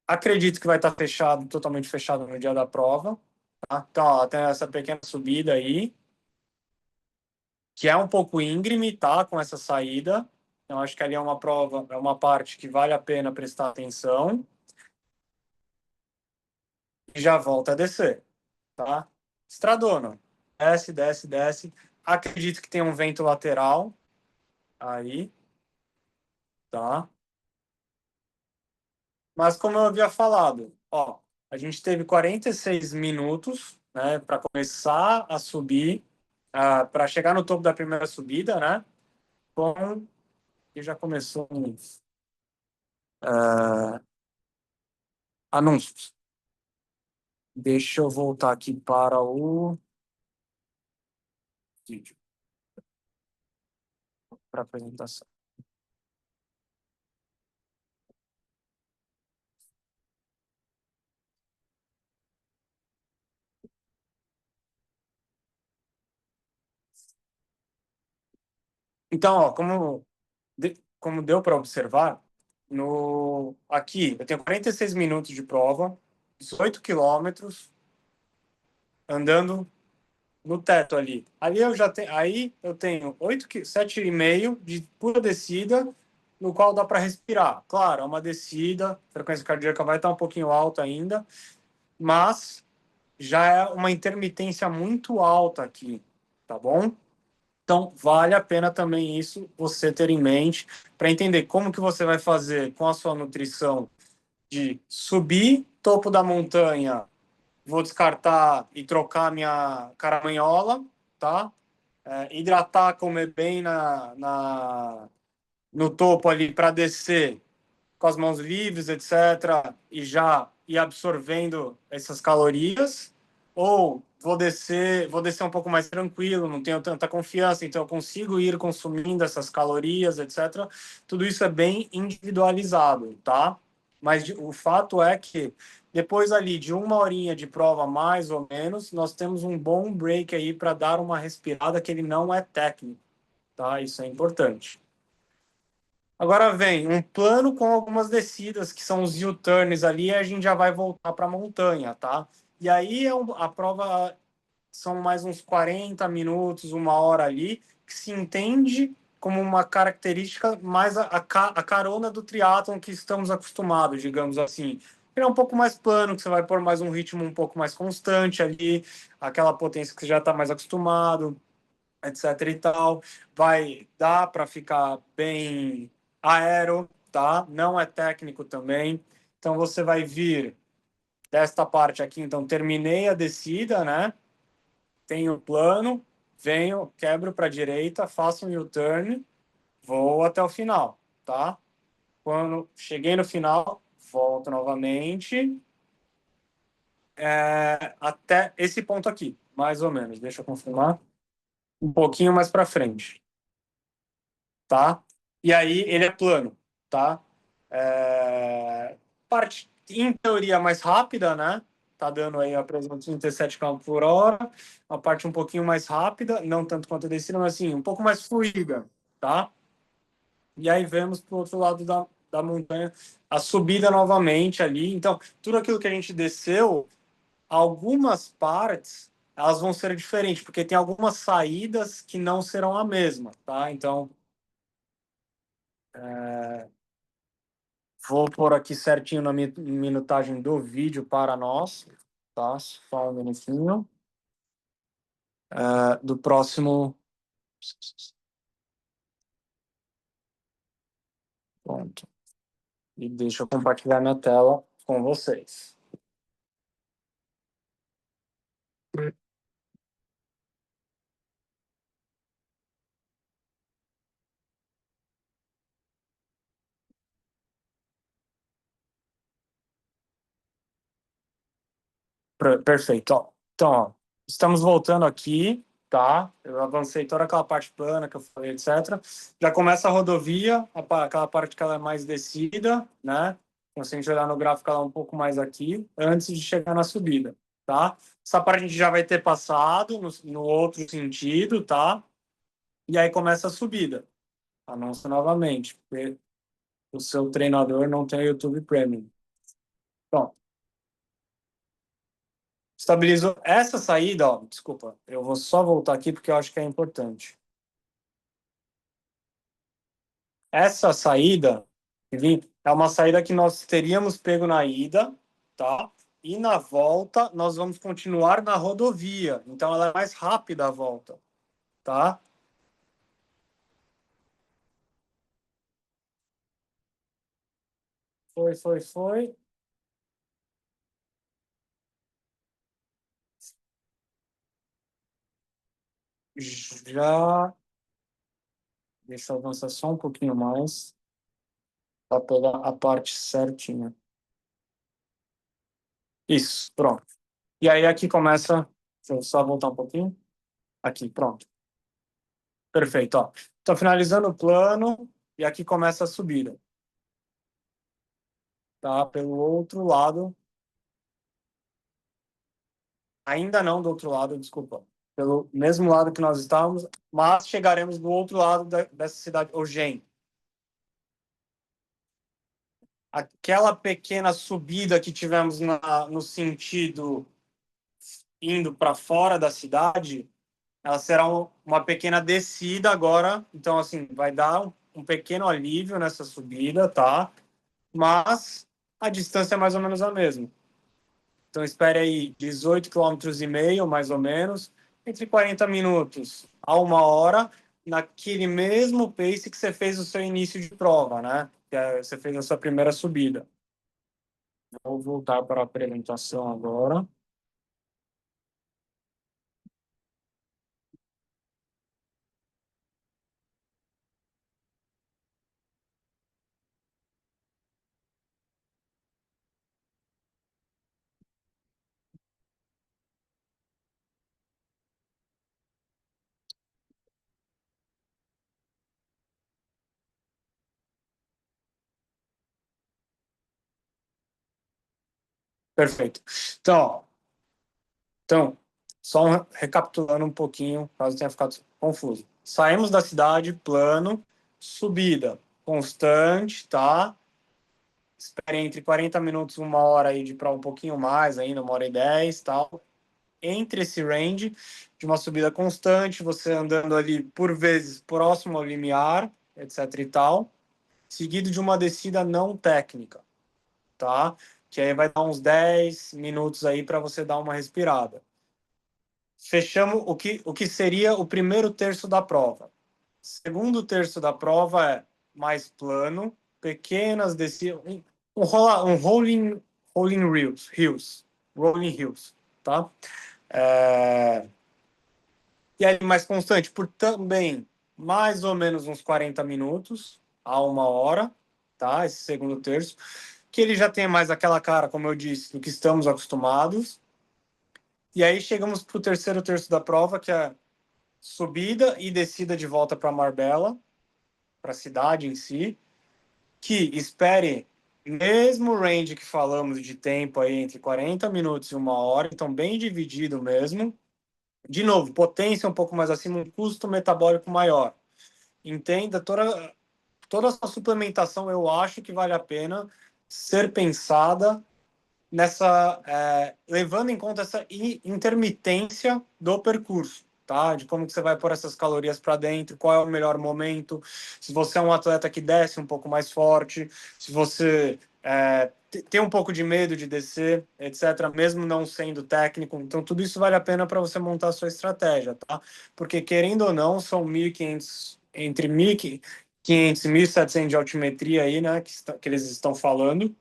Acredito que vai estar fechado, totalmente fechado no dia da prova, tá? Então, ó, tem essa pequena subida aí, que é um pouco íngreme, tá? Com essa saída. Então, acho que ali é uma prova, é uma parte que vale a pena prestar atenção. E já volta a descer, tá? Estradona. Desce, desce, desce. Acredito que tem um vento lateral aí, tá? Mas como eu havia falado, ó, a gente teve 46 minutos, né, para começar a subir, para chegar no topo da primeira subida, né? Com e já começou anúncios. Deixa eu voltar aqui para o vídeo, para a apresentação. Então, ó, como deu para observar, aqui eu tenho 46 minutos de prova, 18 quilômetros, andando no teto ali. Aí eu tenho 7,5 de pura descida, no qual dá para respirar. Claro, é uma descida, a frequência cardíaca vai estar um pouquinho alta ainda, mas já é uma intermitência muito alta aqui, tá bom? Então, vale a pena também isso você ter em mente para entender como que você vai fazer com a sua nutrição de subir topo da montanha, vou descartar e trocar minha caramanhola, tá? Hidratar, comer bem no topo ali para descer com as mãos livres, etc. E já ir absorvendo essas calorias. Ou vou descer um pouco mais tranquilo, não tenho tanta confiança, então eu consigo ir consumindo essas calorias, etc. Tudo isso é bem individualizado, tá? Mas o fato é que depois ali de uma horinha de prova, mais ou menos, nós temos um bom break aí para dar uma respirada que ele não é técnico, tá? Isso é importante. Agora vem um plano com algumas descidas, que são os U-turns ali, e a gente já vai voltar para a montanha, tá? E aí a prova são mais uns 40 minutos, uma hora ali, que se entende como uma característica mais a carona do triatlon que estamos acostumados, digamos assim. Ele é um pouco mais plano, que você vai pôr mais um ritmo um pouco mais constante ali, aquela potência que você já está mais acostumado, etc e tal. Vai dar para ficar bem aero, tá? Não é técnico também. Então você vai vir desta parte aqui, então terminei a descida, né? Tenho o plano, venho, quebro para a direita, faço um U-turn, vou até o final, tá? Quando cheguei no final, volto novamente até esse ponto aqui, mais ou menos. Deixa eu confirmar. Um pouquinho mais para frente, tá? E aí ele é plano, tá? Parte, em teoria, mais rápida, né? Tá dando aí a presença de 37 km por hora, uma parte um pouquinho mais rápida, não tanto quanto a descida, mas assim, um pouco mais fluida, tá? E aí vemos pro outro lado da montanha a subida novamente ali. Então, tudo aquilo que a gente desceu, algumas partes, elas vão ser diferentes, porque tem algumas saídas que não serão a mesma, tá? Então, vou pôr aqui certinho na minutagem do vídeo para nós, tá? Só um minutinho. Do próximo. Pronto. E deixa eu compartilhar minha tela com vocês. Perfeito. Ó. Então, ó, estamos voltando aqui, tá? Eu avancei toda aquela parte plana que eu falei, etc. Já começa a rodovia, aquela parte que ela é mais descida, né? Então, se a gente olhar no gráfico, ela é um pouco mais aqui, antes de chegar na subida, tá? Essa parte a gente já vai ter passado no outro sentido, tá? E aí começa a subida. Anúncio novamente, porque o seu treinador não tem YouTube Premium. Bom, estabilizou essa saída, ó, desculpa, eu vou só voltar aqui porque eu acho que é importante. Essa saída, é uma saída que nós teríamos pego na ida, tá? E na volta nós vamos continuar na rodovia, então ela é mais rápida a volta, tá? Foi. Já. Deixa eu avançar só um pouquinho mais para pegar a parte certinha. Isso, pronto. E aí aqui começa. Deixa eu só voltar um pouquinho. Aqui, pronto. Perfeito, ó. Estou finalizando o plano e aqui começa a subida. Tá? Pelo outro lado. Ainda não do outro lado, desculpa. Pelo mesmo lado que nós estávamos, mas chegaremos do outro lado dessa cidade, Ogem. Aquela pequena subida que tivemos no sentido indo para fora da cidade, ela será uma pequena descida agora. Então, assim, vai dar um pequeno alívio nessa subida, tá? Mas a distância é mais ou menos a mesma. Então, espere aí 18,5 km, mais ou menos, entre 40 minutos a uma hora, naquele mesmo pace que você fez o seu início de prova, né? Você fez a sua primeira subida. Vou voltar para a apresentação agora. Perfeito. Então, só recapitulando um pouquinho, caso tenha ficado confuso. Saímos da cidade, plano, subida constante, tá? Espere entre 40 minutos e 1 hora aí para um pouquinho mais ainda, 1 hora e 10, tal. Entre esse range de uma subida constante, você andando ali por vezes próximo ao limiar, etc e tal, seguido de uma descida não técnica, tá? Que aí vai dar uns 10 minutos aí para você dar uma respirada. Fechamos o que seria o primeiro terço da prova. Segundo terço da prova é mais plano, pequenas descidas, um rolling hills, tá? E aí mais constante por também mais ou menos uns 40 minutos a 1 hora, tá? Esse segundo terço, que ele já tem mais aquela cara, como eu disse, do que estamos acostumados. E aí chegamos para o terceiro terço da prova, que é subida e descida de volta para Marbella, para a cidade em si, que espere mesmo range que falamos de tempo aí entre 40 minutos e 1 hora, então bem dividido mesmo. De novo, potência um pouco mais acima, um custo metabólico maior. Entenda, toda a sua suplementação, eu acho que vale a pena ser pensada nessa, levando em conta essa intermitência do percurso, tá? De como que você vai pôr essas calorias para dentro, qual é o melhor momento, se você é um atleta que desce um pouco mais forte, se você tem um pouco de medo de descer, etc., mesmo não sendo técnico. Então, tudo isso vale a pena para você montar a sua estratégia, tá? Porque, querendo ou não, são 1.500, entre 1.500 e 1.700 de altimetria aí, né, que eles estão falando.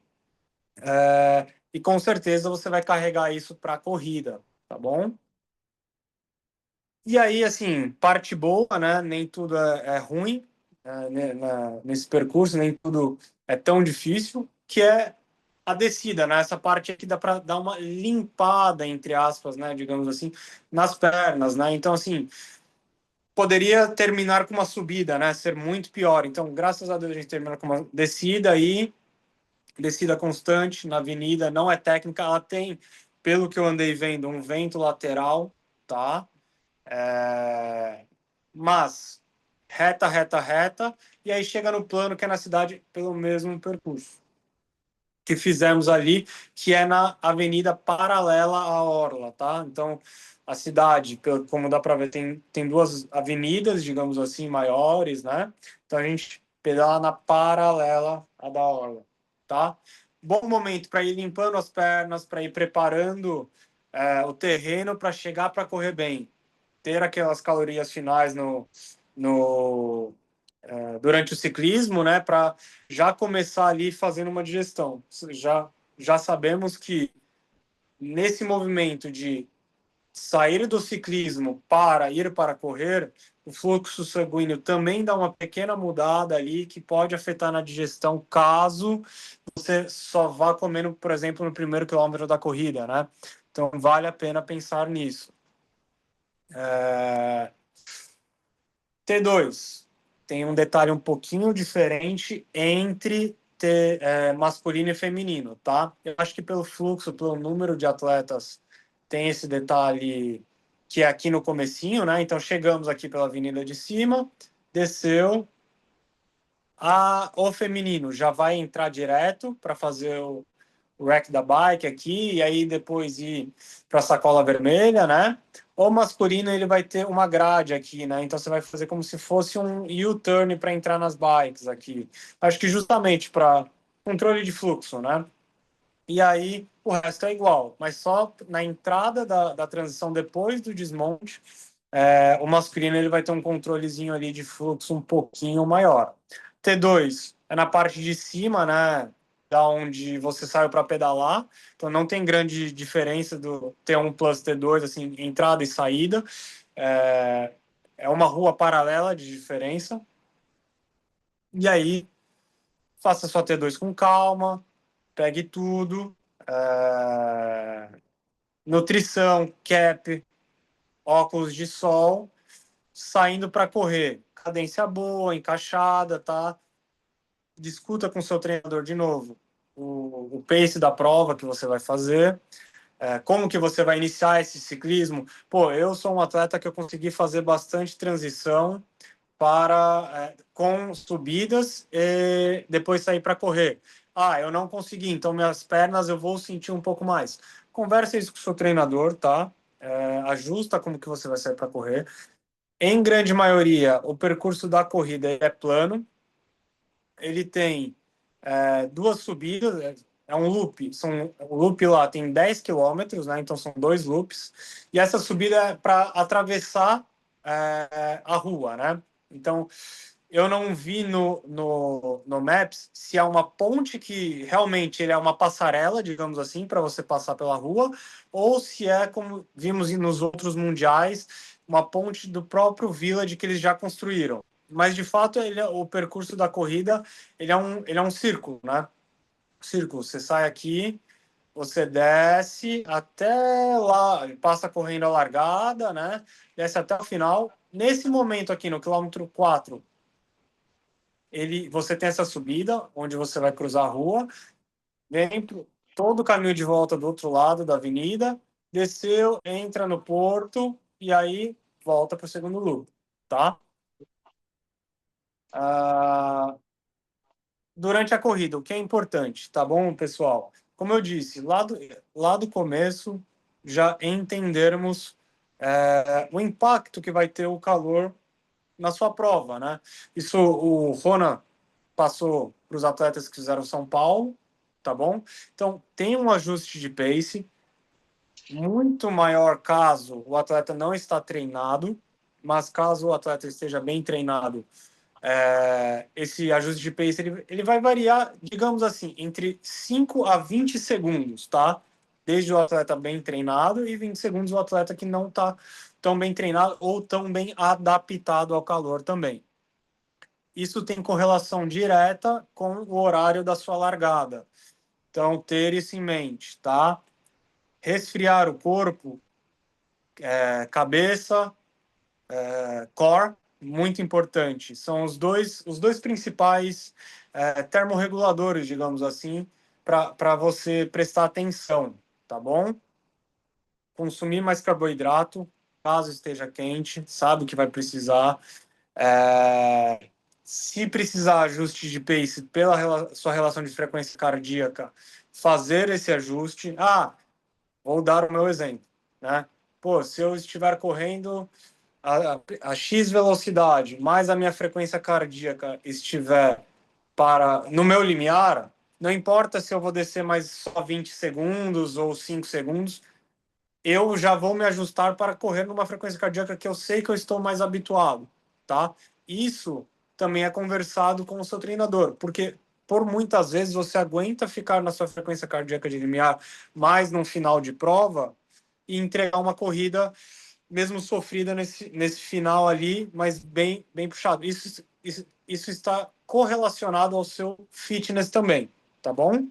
E com certeza você vai carregar isso para a corrida, tá bom? E aí, assim, parte boa, né? Nem tudo é ruim nesse percurso, nem tudo é tão difícil, que é a descida, né? Essa parte aqui dá para dar uma limpada, entre aspas, né? Digamos assim, nas pernas, né? Então, assim, poderia terminar com uma subida, né? Ser muito pior. Então, graças a Deus, a gente termina com uma descida aí, descida constante na avenida, não é técnica, ela tem, pelo que eu andei vendo, um vento lateral, tá? Mas reta, reta, reta, e aí chega no plano que é na cidade pelo mesmo percurso que fizemos ali, que é na avenida paralela à Orla, tá? Então, a cidade, como dá para ver, tem duas avenidas, digamos assim, maiores, né? Então, a gente pedala na paralela à da Orla, tá? Bom momento para ir limpando as pernas, para ir preparando o terreno para chegar para correr bem. Ter aquelas calorias finais durante o ciclismo, né, para já começar ali fazendo uma digestão. Já sabemos que nesse movimento de sair do ciclismo para ir para correr, o fluxo sanguíneo também dá uma pequena mudada ali que pode afetar na digestão caso você só vá comendo, por exemplo, no primeiro quilômetro da corrida, né? Então vale a pena pensar nisso. T2 tem um detalhe um pouquinho diferente entre masculino e feminino, tá? Eu acho que pelo fluxo, pelo número de atletas, tem esse detalhe que é aqui no comecinho, né? Então chegamos aqui pela avenida de cima, desceu, o feminino já vai entrar direto para fazer o rack da bike aqui, e aí depois ir para a sacola vermelha, né? O masculino, ele vai ter uma grade aqui, né? Então você vai fazer como se fosse um U-turn para entrar nas bikes aqui. Acho que justamente para controle de fluxo, né? E aí o resto é igual, mas só na entrada da transição depois do desmonte, o masculino ele vai ter um controlezinho ali de fluxo um pouquinho maior. T2 é na parte de cima, né? Da onde você saiu para pedalar, então não tem grande diferença do T1 plus T2, assim, entrada e saída. É uma rua paralela de diferença. E aí, faça sua T2 com calma, pegue tudo. Nutrição, cap, óculos de sol, saindo para correr. Cadência boa, encaixada, tá? Discuta com seu treinador de novo. o pace da prova que você vai fazer, como que você vai iniciar esse ciclismo. Pô, eu sou um atleta que eu consegui fazer bastante transição com subidas e depois sair para correr. Ah, eu não consegui, então minhas pernas eu vou sentir um pouco mais. Conversa isso com o seu treinador, tá? Ajusta como que você vai sair para correr. Em grande maioria, o percurso da corrida é plano. Ele tem duas subidas, é um loop. O loop lá tem 10 quilômetros, né? Então são 2 loops. E essa subida é para atravessar a rua, né? Então, eu não vi no Maps se é uma ponte que realmente ele é uma passarela, digamos assim, para você passar pela rua, ou se é, como vimos nos outros mundiais, uma ponte do próprio Village que eles já construíram. Mas, de fato, o percurso da corrida ele é um círculo, né? Círculo. Você sai aqui, você desce até lá, passa correndo a largada, né? Desce até o final. Nesse momento aqui, no quilômetro 4, você tem essa subida, onde você vai cruzar a rua, vem todo o caminho de volta do outro lado da avenida, desceu, entra no porto e aí volta para o segundo loop, tá? Durante a corrida, o que é importante, tá bom, pessoal? Como eu disse, lá do começo, já entendermos o impacto que vai ter o calor na sua prova, né? Isso o Rona passou para os atletas que fizeram São Paulo, tá bom? Então, tem um ajuste de pace, muito maior caso o atleta não está treinado, mas caso o atleta esteja bem treinado, esse ajuste de pace ele vai variar, digamos assim, entre 5 a 20 segundos, tá? Desde o atleta bem treinado e 20 segundos o atleta que não está tão bem treinado ou tão bem adaptado ao calor também. Isso tem correlação direta com o horário da sua largada. Então, ter isso em mente, tá? Resfriar o corpo, cabeça, core, muito importante. São os dois principais termorreguladores, digamos assim, para você prestar atenção, tá bom? Consumir mais carboidrato, caso esteja quente, sabe que vai precisar. Se precisar ajuste de pace pela sua relação de frequência cardíaca, fazer esse ajuste. Vou dar o meu exemplo, né? Pô, se eu estiver correndo a X velocidade, mais a minha frequência cardíaca estiver no meu limiar, não importa se eu vou descer mais só 20 segundos ou 5 segundos, eu já vou me ajustar para correr numa frequência cardíaca que eu sei que eu estou mais habituado, tá? Isso também é conversado com o seu treinador, porque por muitas vezes você aguenta ficar na sua frequência cardíaca de limiar mais no final de prova e entregar uma corrida mesmo sofrida nesse final ali, mas bem puxado. Isso está correlacionado ao seu fitness também, tá bom?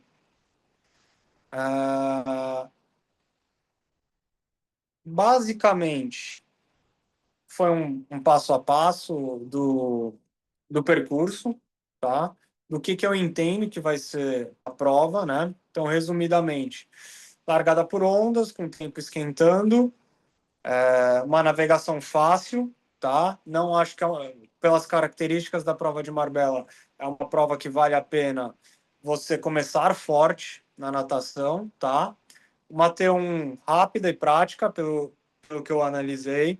Basicamente, foi um passo a passo do percurso, tá? Do que eu entendo que vai ser a prova, né? Então, resumidamente, largada por ondas, com o tempo esquentando, uma navegação fácil, tá? Não acho que, pelas características da prova de Marbella, é uma prova que vale a pena você começar forte na natação, tá? Uma T1 rápida e prática, pelo que eu analisei.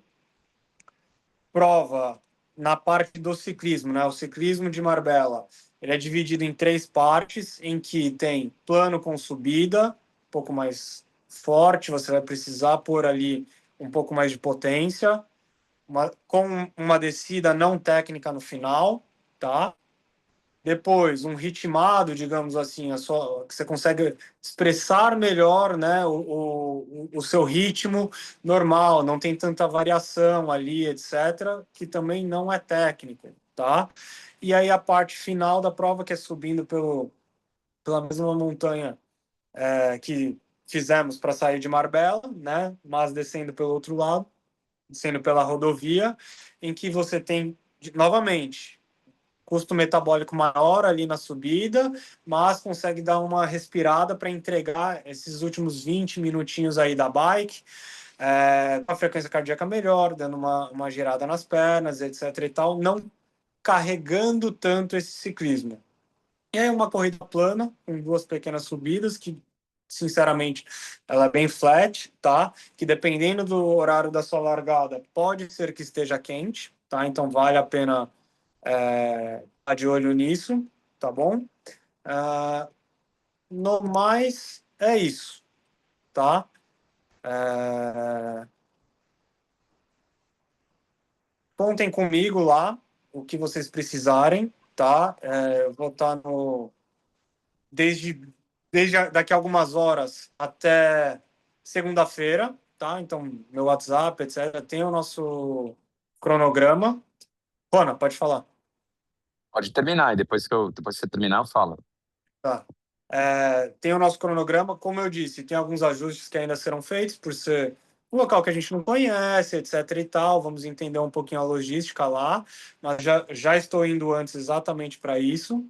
Prova na parte do ciclismo, né? O ciclismo de Marbella, ele é dividido em 3 partes, em que tem plano com subida, um pouco mais forte, você vai precisar pôr ali um pouco mais de potência, com uma descida não técnica no final, tá? Depois, um ritmado, digamos assim, que você consegue expressar melhor, né, o seu ritmo normal, não tem tanta variação ali, etc., que também não é técnico, tá? E aí a parte final da prova, que é subindo pela mesma montanha que fizemos para sair de Marbella, né, mas descendo pelo outro lado, descendo pela rodovia, em que você tem, novamente, custo metabólico maior ali na subida, mas consegue dar uma respirada para entregar esses últimos 20 minutinhos aí da bike, com a frequência cardíaca melhor, dando uma girada nas pernas, etc e tal, não carregando tanto esse ciclismo. E aí uma corrida plana, com 2 pequenas subidas, que, sinceramente, ela é bem flat, tá? Que dependendo do horário da sua largada, pode ser que esteja quente, tá? Então vale a pena estar de olho nisso, tá bom? No mais, é isso, tá? Contem comigo lá, o que vocês precisarem, tá? Eu vou estar desde daqui a algumas horas até segunda-feira, tá? Então, meu WhatsApp, etc. Tem o nosso cronograma. Rona, pode falar. Pode terminar, e depois que você terminar, eu falo. Tá. Tem o nosso cronograma, como eu disse, tem alguns ajustes que ainda serão feitos, por ser um local que a gente não conhece, etc e tal, vamos entender um pouquinho a logística lá, mas já estou indo antes exatamente para isso,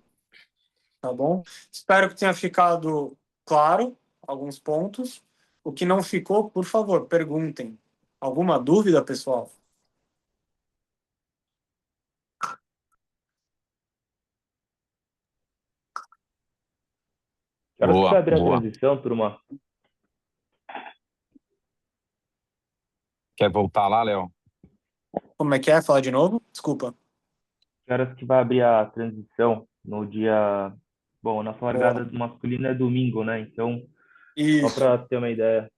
tá bom? Espero que tenha ficado claro alguns pontos. O que não ficou, por favor, perguntem. Alguma dúvida, pessoal? Que horas que vai abrir a Boa. transição, turma? Quer voltar lá, Léo? Como é que é? Fala de novo? Desculpa. Que horas que vai abrir a transição no dia... Bom, a nossa largada do masculino é domingo, né? Então, só Isso. para ter uma ideia.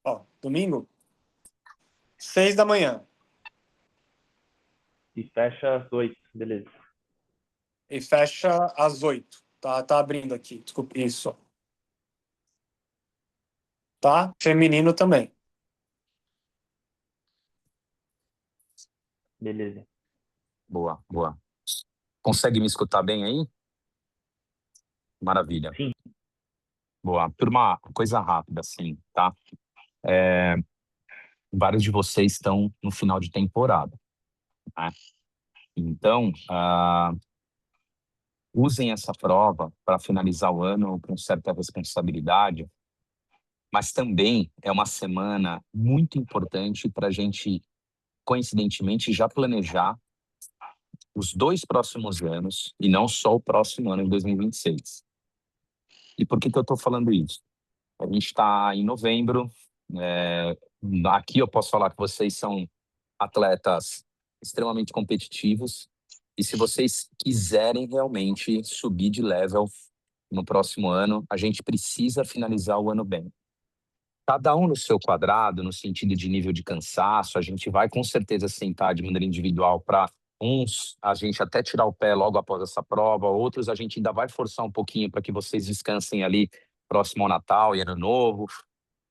Ó, domingo, 6 da manhã. E fecha às 8, beleza. E fecha às 8. Tá abrindo aqui. Desculpa. Isso. Tá? Feminino também. Beleza. Boa. Consegue me escutar bem aí? Maravilha. Sim. Boa. Turma, coisa rápida, assim, tá? Vários de vocês estão no final de temporada, né? Então, usem essa prova para finalizar o ano com certa responsabilidade, mas também é uma semana muito importante para a gente, coincidentemente, já planejar os 2 próximos anos e não só o próximo ano, em 2026. E por que eu estou falando isso? A gente está em novembro, aqui eu posso falar que vocês são atletas extremamente competitivos, e se vocês quiserem realmente subir de level no próximo ano, a gente precisa finalizar o ano bem. Cada um no seu quadrado, no sentido de nível de cansaço, a gente vai com certeza sentar de maneira individual para uns, a gente até tirar o pé logo após essa prova, outros a gente ainda vai forçar um pouquinho para que vocês descansem ali próximo ao Natal e Ano Novo,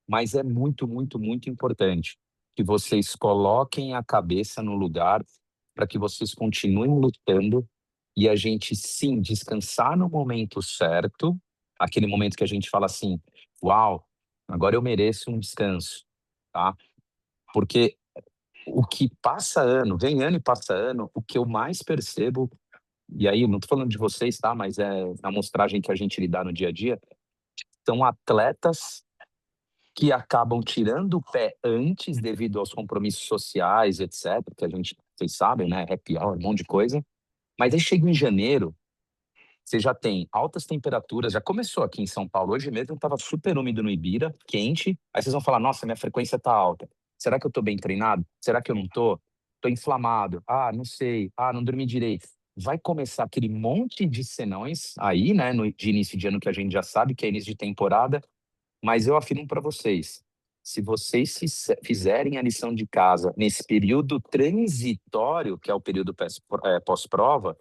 mas é muito, muito, muito importante que vocês coloquem a cabeça no lugar para que vocês continuem lutando e a gente, sim, descansar no momento certo, aquele momento que a gente fala assim, uau, agora eu mereço um descanso, tá? Porque o que passa ano, vem ano e passa ano, o que eu mais percebo, e aí não estou falando de vocês, tá? Mas é a amostragem que a gente lidar no dia a dia, são atletas que acabam tirando o pé antes devido aos compromissos sociais, etc., que a gente, vocês sabem, né? Happy hour, um monte de coisa. Mas aí chega em janeiro, você já tem altas temperaturas, já começou aqui em São Paulo. Hoje mesmo estava super úmido no Ibira, quente. Aí vocês vão falar, nossa, minha frequência está alta. Será que eu estou bem treinado? Será que eu não estou? Estou inflamado. Ah, não sei. Ah, não dormi direito. Vai começar aquele monte de senões aí, né, de início de ano que a gente já sabe que é início de temporada. Mas eu afirmo para vocês, se vocês fizerem a lição de casa nesse período transitório, que é o período pós-prova,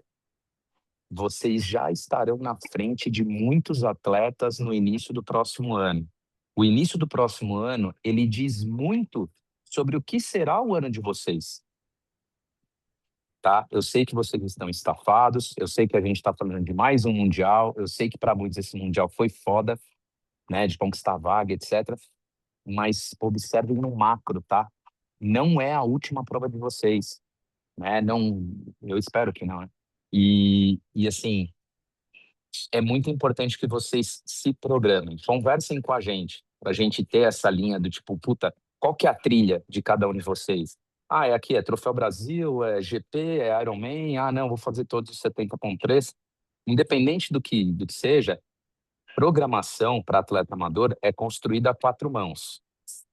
vocês já estarão na frente de muitos atletas no início do próximo ano. O início do próximo ano, ele diz muito sobre o que será o ano de vocês. Tá? Eu sei que vocês estão estafados, eu sei que a gente está falando de mais um Mundial, eu sei que para muitos esse Mundial foi foda, né, de conquistar a vaga, etc. Mas observem no macro, tá? Não é a última prova de vocês, né? Não, eu espero que não, né? E assim, é muito importante que vocês se programem, conversem com a gente, para a gente ter essa linha do tipo, puta, qual que é a trilha de cada um de vocês? Ah, é aqui, é Troféu Brasil, é GP, é Ironman, ah, não, vou fazer todos os 70.3. Independente do que seja, programação para atleta amador é construída a quatro mãos.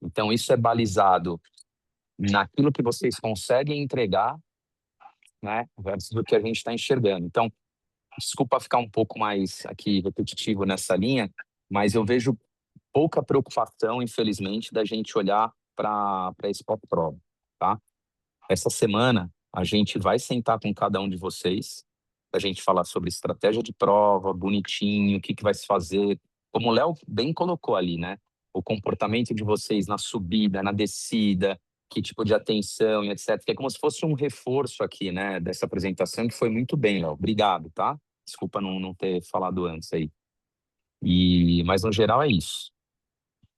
Então, isso é balizado naquilo que vocês conseguem entregar, né, versus do que a gente está enxergando. Então, desculpa ficar um pouco mais aqui repetitivo nessa linha, mas eu vejo pouca preocupação, infelizmente, da gente olhar para esse pop-prova, tá? Essa semana, a gente vai sentar com cada um de vocês, a gente falar sobre estratégia de prova, bonitinho, o que vai se fazer. Como o Léo bem colocou ali, né? O comportamento de vocês na subida, na descida, que tipo de atenção e etc. Que é como se fosse um reforço aqui, né? Dessa apresentação, que foi muito bem, Léo. Obrigado, tá? Desculpa não ter falado antes aí. Mas, no geral, é isso.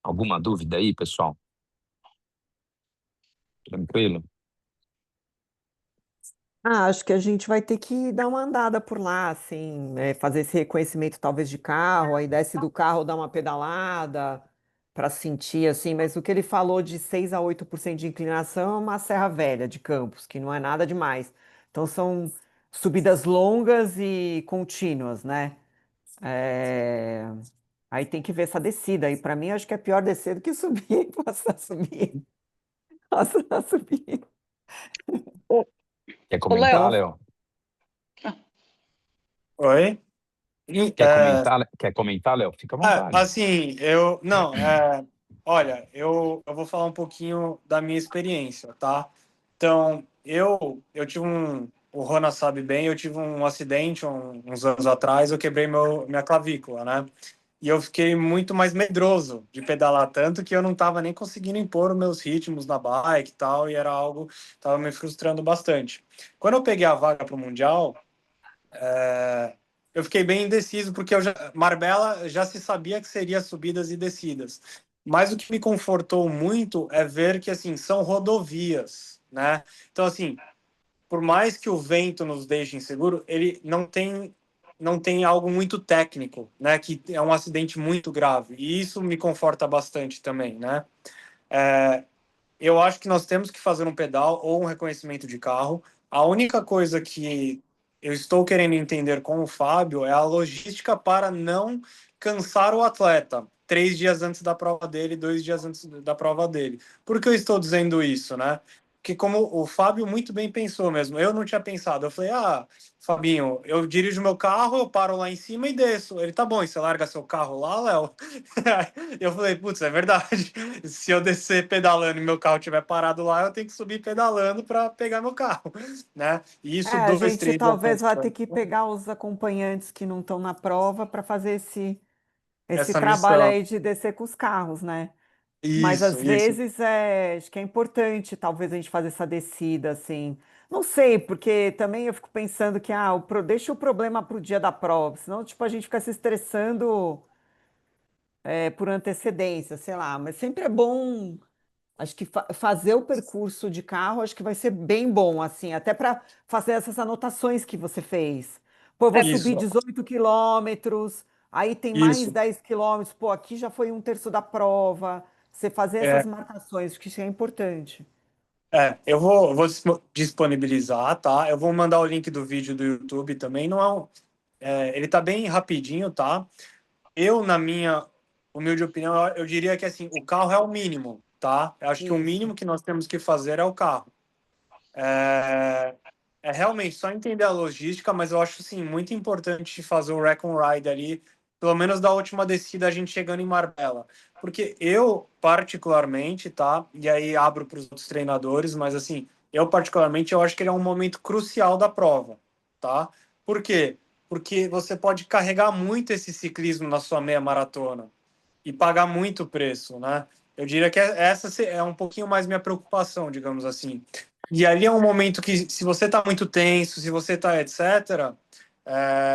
Alguma dúvida aí, pessoal? Tranquilo? Acho que a gente vai ter que dar uma andada por lá, assim, né, fazer esse reconhecimento talvez de carro, aí desce do carro, dá uma pedalada para sentir, assim, mas o que ele falou de 6 a 8% de inclinação é uma serra velha de Campos, que não é nada demais. Então são subidas longas e contínuas, né? É, Aí tem que ver essa descida, e para mim acho que é pior descer do que subir, posso subir, posso subir. Quer Ô, comentar, Léo, Léo? Oi? Quer comentar, Léo? Fica à vontade. Assim, não, olha, eu vou falar um pouquinho da minha experiência, tá? Então, eu tive o Rona sabe bem, eu tive um acidente uns anos atrás, eu quebrei minha clavícula, né? E eu fiquei muito mais medroso de pedalar, tanto que eu não estava nem conseguindo impor os meus ritmos na bike e tal, e era algo que estava me frustrando bastante. Quando eu peguei a vaga para o Mundial, eu fiquei bem indeciso, porque Marbella já se sabia que seria subidas e descidas. Mas o que me confortou muito é ver que, assim, são rodovias, né? Então, assim, por mais que o vento nos deixe inseguro, ele não tem algo muito técnico, né? Que é um acidente muito grave. E isso me conforta bastante também, né? Eu acho que nós temos que fazer um pedal ou um reconhecimento de carro. A única coisa que eu estou querendo entender com o Fábio é a logística para não cansar o atleta 3 dias antes da prova dele, 2 dias antes da prova dele. Por que eu estou dizendo isso, né? Porque como o Fábio muito bem pensou mesmo, eu não tinha pensado. Eu falei, Fabinho, eu dirijo meu carro, eu paro lá em cima e desço. Ele, tá bom, e você larga seu carro lá, Léo? Eu falei, putz, é verdade. Se eu descer pedalando e meu carro estiver parado lá, eu tenho que subir pedalando para pegar meu carro, né? E isso A dois, gente três dias talvez antes. vá ter que pegar os acompanhantes que não estão na prova para fazer esse Essa trabalho missão. aí de descer com os carros, né? Mas Isso, às isso. vezes acho que é importante talvez a gente fazer essa descida, assim. Não sei, porque também eu fico pensando que deixa o problema para o dia da prova, senão tipo, a gente fica se estressando por antecedência, sei lá. Mas sempre é bom. Acho que fazer o percurso de carro, acho que vai ser bem bom, assim, até para fazer essas anotações que você fez. Pô, eu vou subir Isso, 18 quilômetros, aí tem mais isso. 10 quilômetros, pô, aqui já foi um terço da prova. Você fazer essas É, marcações, acho que isso é importante. eu vou disponibilizar, tá? Eu vou mandar o link do vídeo do YouTube também. Não ele tá bem rapidinho, tá? Na minha humilde opinião, eu diria que assim, o carro é o mínimo, tá? Eu acho que o Isso. mínimo que nós temos que fazer é o carro. É, realmente só entender a logística, mas eu acho assim, muito importante fazer o Recon Ride ali, pelo menos da última descida a gente chegando em Marbella. Porque eu, particularmente, tá? E aí abro para os outros treinadores, mas assim, eu particularmente eu acho que ele é um momento crucial da prova, tá? Por quê? Porque você pode carregar muito esse ciclismo na sua meia maratona e pagar muito preço, né? Eu diria que essa é um pouquinho mais minha preocupação, digamos assim. E ali é um momento que, se você está muito tenso, se você está etc.,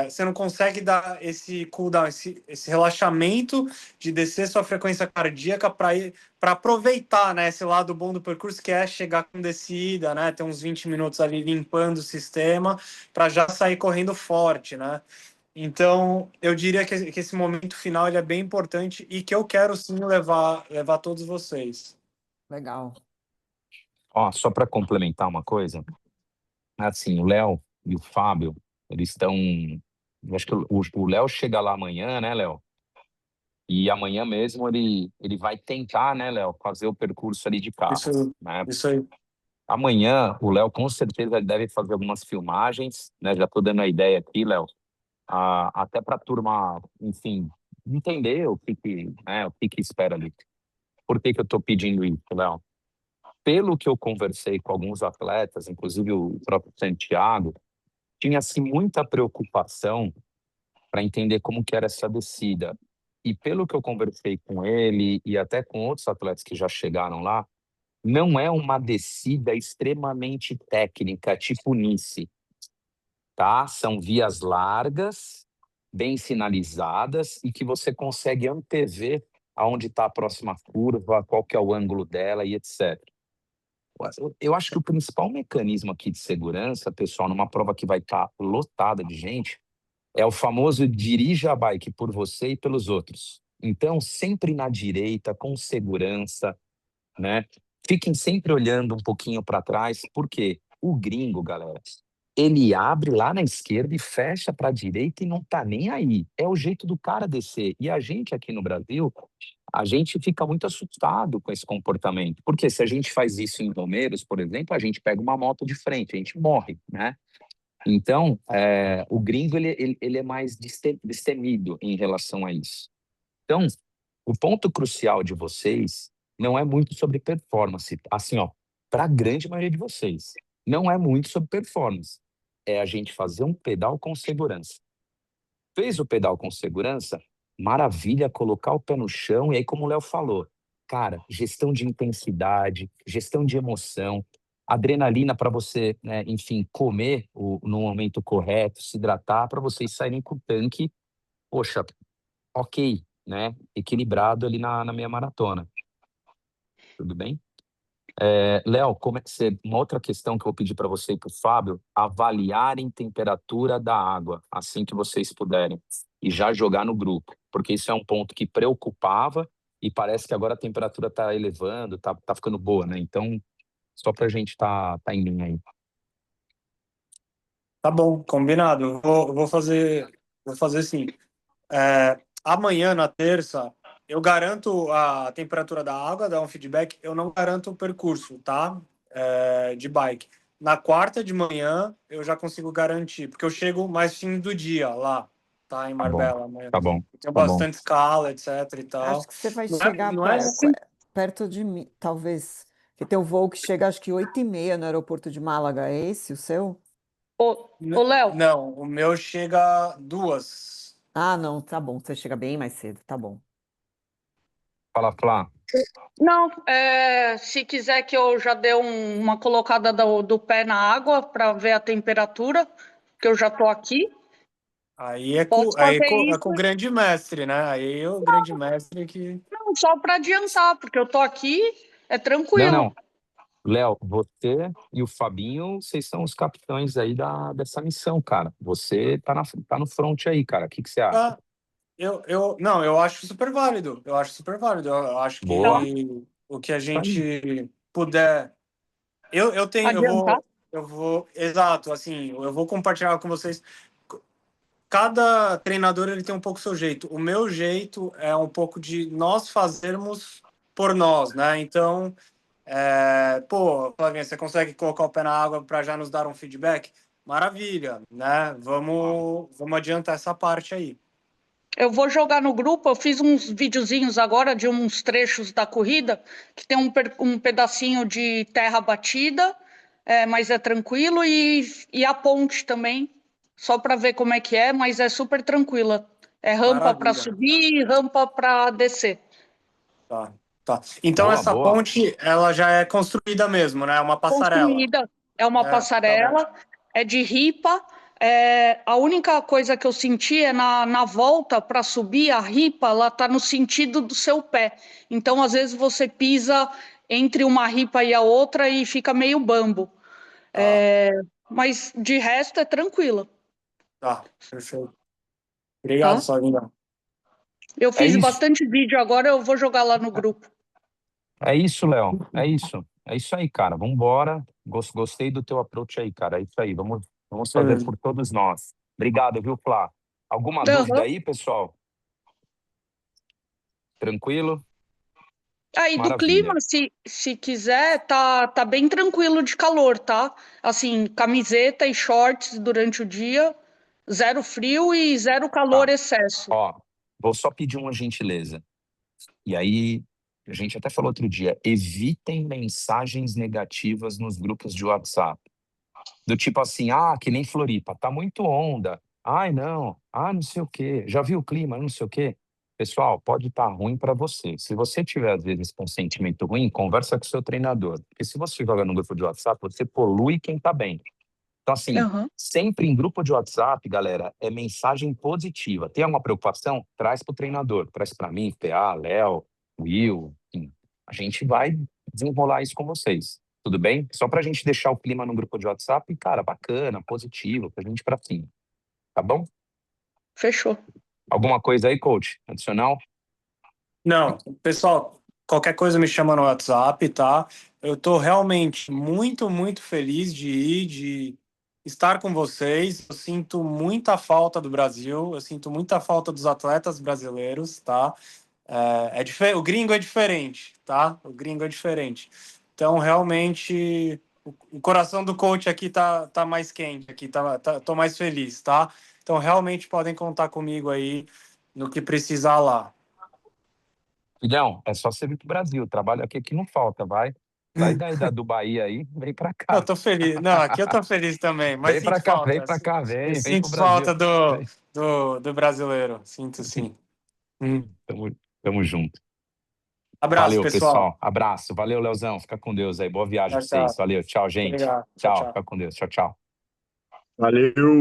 você não consegue dar esse cooldown, esse relaxamento de descer sua frequência cardíaca para aproveitar, né, esse lado bom do percurso, que é chegar com descida, né, ter uns 20 minutos ali limpando o sistema para já sair correndo forte, né? Então, eu diria que esse momento final ele é bem importante e que eu quero sim levar todos vocês. Legal. Ó, só para complementar uma coisa, assim, o Léo e o Fábio, eles estão. Eu acho que o Léo chega lá amanhã, né, Léo? E amanhã mesmo ele vai tentar, né, Léo, fazer o percurso ali de carro, né? Isso aí. Amanhã o Léo com certeza ele deve fazer algumas filmagens, né? Já tô dando a ideia aqui, Léo, até para a turma, enfim, entender o que que espera ali. Por que que eu tô pedindo isso, Léo? Pelo que eu conversei com alguns atletas, inclusive o próprio Santiago, tinha-se muita preocupação para entender como que era essa descida. E pelo que eu conversei com ele e até com outros atletas que já chegaram lá, não é uma descida extremamente técnica, tipo Nice, tá? São vias largas, bem sinalizadas e que você consegue antever aonde está a próxima curva, qual que é o ângulo dela e etc. Eu acho que o principal mecanismo aqui de segurança, pessoal, numa prova que vai estar lotada de gente, é o famoso dirija a bike por você e pelos outros. Então, sempre na direita, com segurança, né? Fiquem sempre olhando um pouquinho para trás, porque o gringo, galera, ele abre lá na esquerda e fecha para a direita e não tá nem aí. É o jeito do cara descer. E a gente aqui no Brasil, a gente fica muito assustado com esse comportamento. Porque se a gente faz isso em Romeiros, por exemplo, a gente pega uma moto de frente, a gente morre, né? Então, o gringo ele é mais destemido em relação a isso. Então, o ponto crucial de vocês não é muito sobre performance. Assim, ó, para a grande maioria de vocês, não é muito sobre performance. É a gente fazer um pedal com segurança. Fez o pedal com segurança, maravilha, colocar o pé no chão, e aí, como o Léo falou, cara, gestão de intensidade, gestão de emoção, adrenalina para você, né, enfim, comer no momento correto, se hidratar, para vocês saírem com o tanque, poxa, ok, né, equilibrado ali na minha maratona. Tudo bem? Léo, uma outra questão que eu vou pedir para você e para o Fábio, avaliarem temperatura da água assim que vocês puderem e já jogar no grupo, porque isso é um ponto que preocupava e parece que agora a temperatura está elevando, tá ficando boa, né? Então, só para a gente tá em linha aí. Tá bom, combinado. Eu vou fazer sim. Amanhã, na terça, eu garanto a temperatura da água, dar um feedback. Eu não garanto o percurso, tá? De bike. Na quarta de manhã, eu já consigo garantir, porque eu chego mais fim do dia lá, tá? Em Marbella, né? Tá bom. Tenho Tá bom. bastante escala, etc e tal. Acho que você vai Não chegar não é assim. perto de mim, talvez. Porque tem um voo que chega acho que 8h30 no aeroporto de Málaga. É esse o seu? Ô, Léo, Não, o meu chega 2. Ah, não, tá bom. Você chega bem mais cedo, tá bom. Fala, Flá. não, se quiser que eu já dê uma colocada do pé na água para ver a temperatura, que eu já tô aqui. Aí é Posso com, aí fazer é com, é isso? com o grande mestre, né? Aí é o grande mestre que. Não, só para adiantar, porque eu tô aqui, é Não, tranquilo. não. Léo, você e o Fabinho, vocês são os capitães aí dessa missão, cara. Você tá no front aí, cara. O que você acha? Ah, não, eu acho super válido. Eu acho super válido. Eu acho Boa. que o que a gente puder. Eu tenho, Adiantar? exato, assim, eu vou compartilhar com vocês. Cada treinador ele tem um pouco o seu jeito. O meu jeito é um pouco de nós fazermos por nós, né? Então, Flavinha, você consegue colocar o pé na água para já nos dar um feedback? Maravilha, né? Vamos adiantar essa parte aí. Eu vou jogar no grupo, eu fiz uns videozinhos agora de uns trechos da corrida, que tem um pedacinho de terra batida, mas é tranquilo, e a ponte também, só para ver como é que é, mas é super tranquila. É rampa para Maravilha. subir e rampa para descer. Tá. Então Boa, essa boa. ponte, ela já é construída mesmo, né? É uma passarela. Construída, é uma Tá bom. passarela, é de ripa, A única coisa que eu senti é na volta para subir, a ripa, ela tá no sentido do seu pé. Então, às vezes, você pisa entre uma ripa e a outra e fica meio bambo. Mas de resto é tranquila, Tá, perfeito. Obrigado, tá? Savinha. Eu É fiz isso. bastante vídeo agora, eu vou jogar lá no grupo. É isso, Léo. É isso. É isso aí, cara. Vambora. Gostei do teu approach aí, cara. É isso aí. Vamos fazer Beleza. por todos nós. Obrigado, viu, Flá? Alguma dúvida Aham. aí, pessoal? Tranquilo? Aí do Maravilha. clima, se quiser, tá bem tranquilo de calor, tá? Assim, camiseta e shorts durante o dia, zero frio e zero calor Tá. excesso. Ó, vou só pedir uma gentileza. E aí, a gente até falou outro dia, evitem mensagens negativas nos grupos de WhatsApp. Do tipo assim, que nem Floripa, tá muito onda. Ai, não. Não sei o quê. Já viu o clima, não sei o quê. Pessoal, pode estar ruim para você. Se você tiver, às vezes, com um sentimento ruim, conversa com o seu treinador. Porque se você joga no grupo de WhatsApp, você polui quem tá bem. Então, assim, Aham. sempre em grupo de WhatsApp, galera, é mensagem positiva. Tem alguma preocupação? Traz para o treinador. Traz para mim, PA, Léo, Will, enfim. A gente vai desenrolar isso com vocês. Tudo bem? Só para a gente deixar o clima no grupo de WhatsApp, cara, bacana, positivo, pra gente ir pra cima. Tá bom? Fechou. Alguma coisa aí, coach? Adicional? Não, pessoal, qualquer coisa me chama no WhatsApp, tá? Eu tô realmente muito, muito feliz de estar com vocês. Eu sinto muita falta do Brasil, eu sinto muita falta dos atletas brasileiros, tá? O gringo é diferente, tá? O gringo é diferente. Então, realmente, o coração do coach aqui tá mais quente, aqui tô mais feliz, tá? Então, realmente podem contar comigo aí no que precisar lá. Filhão, é só você vir pro Brasil. Trabalho aqui que não falta, vai. Sai daí do Bahia aí, vem pra Eu cá. tô feliz. Não, aqui eu tô feliz também, mas Vem pra sinto cá, falta. vem pra cá, Eu vem pro sinto Brasil. falta do brasileiro. Sinto sim. Tamo junto. Abraço, Valeu, pessoal. pessoal. Abraço. Valeu, Leozão. Fica com Deus aí. Boa viagem Tchau, pra vocês. tchau. Valeu. Tchau, gente. Obrigado. Tchau, Tchau. tchau. Fica com Deus. Tchau, tchau. Valeu.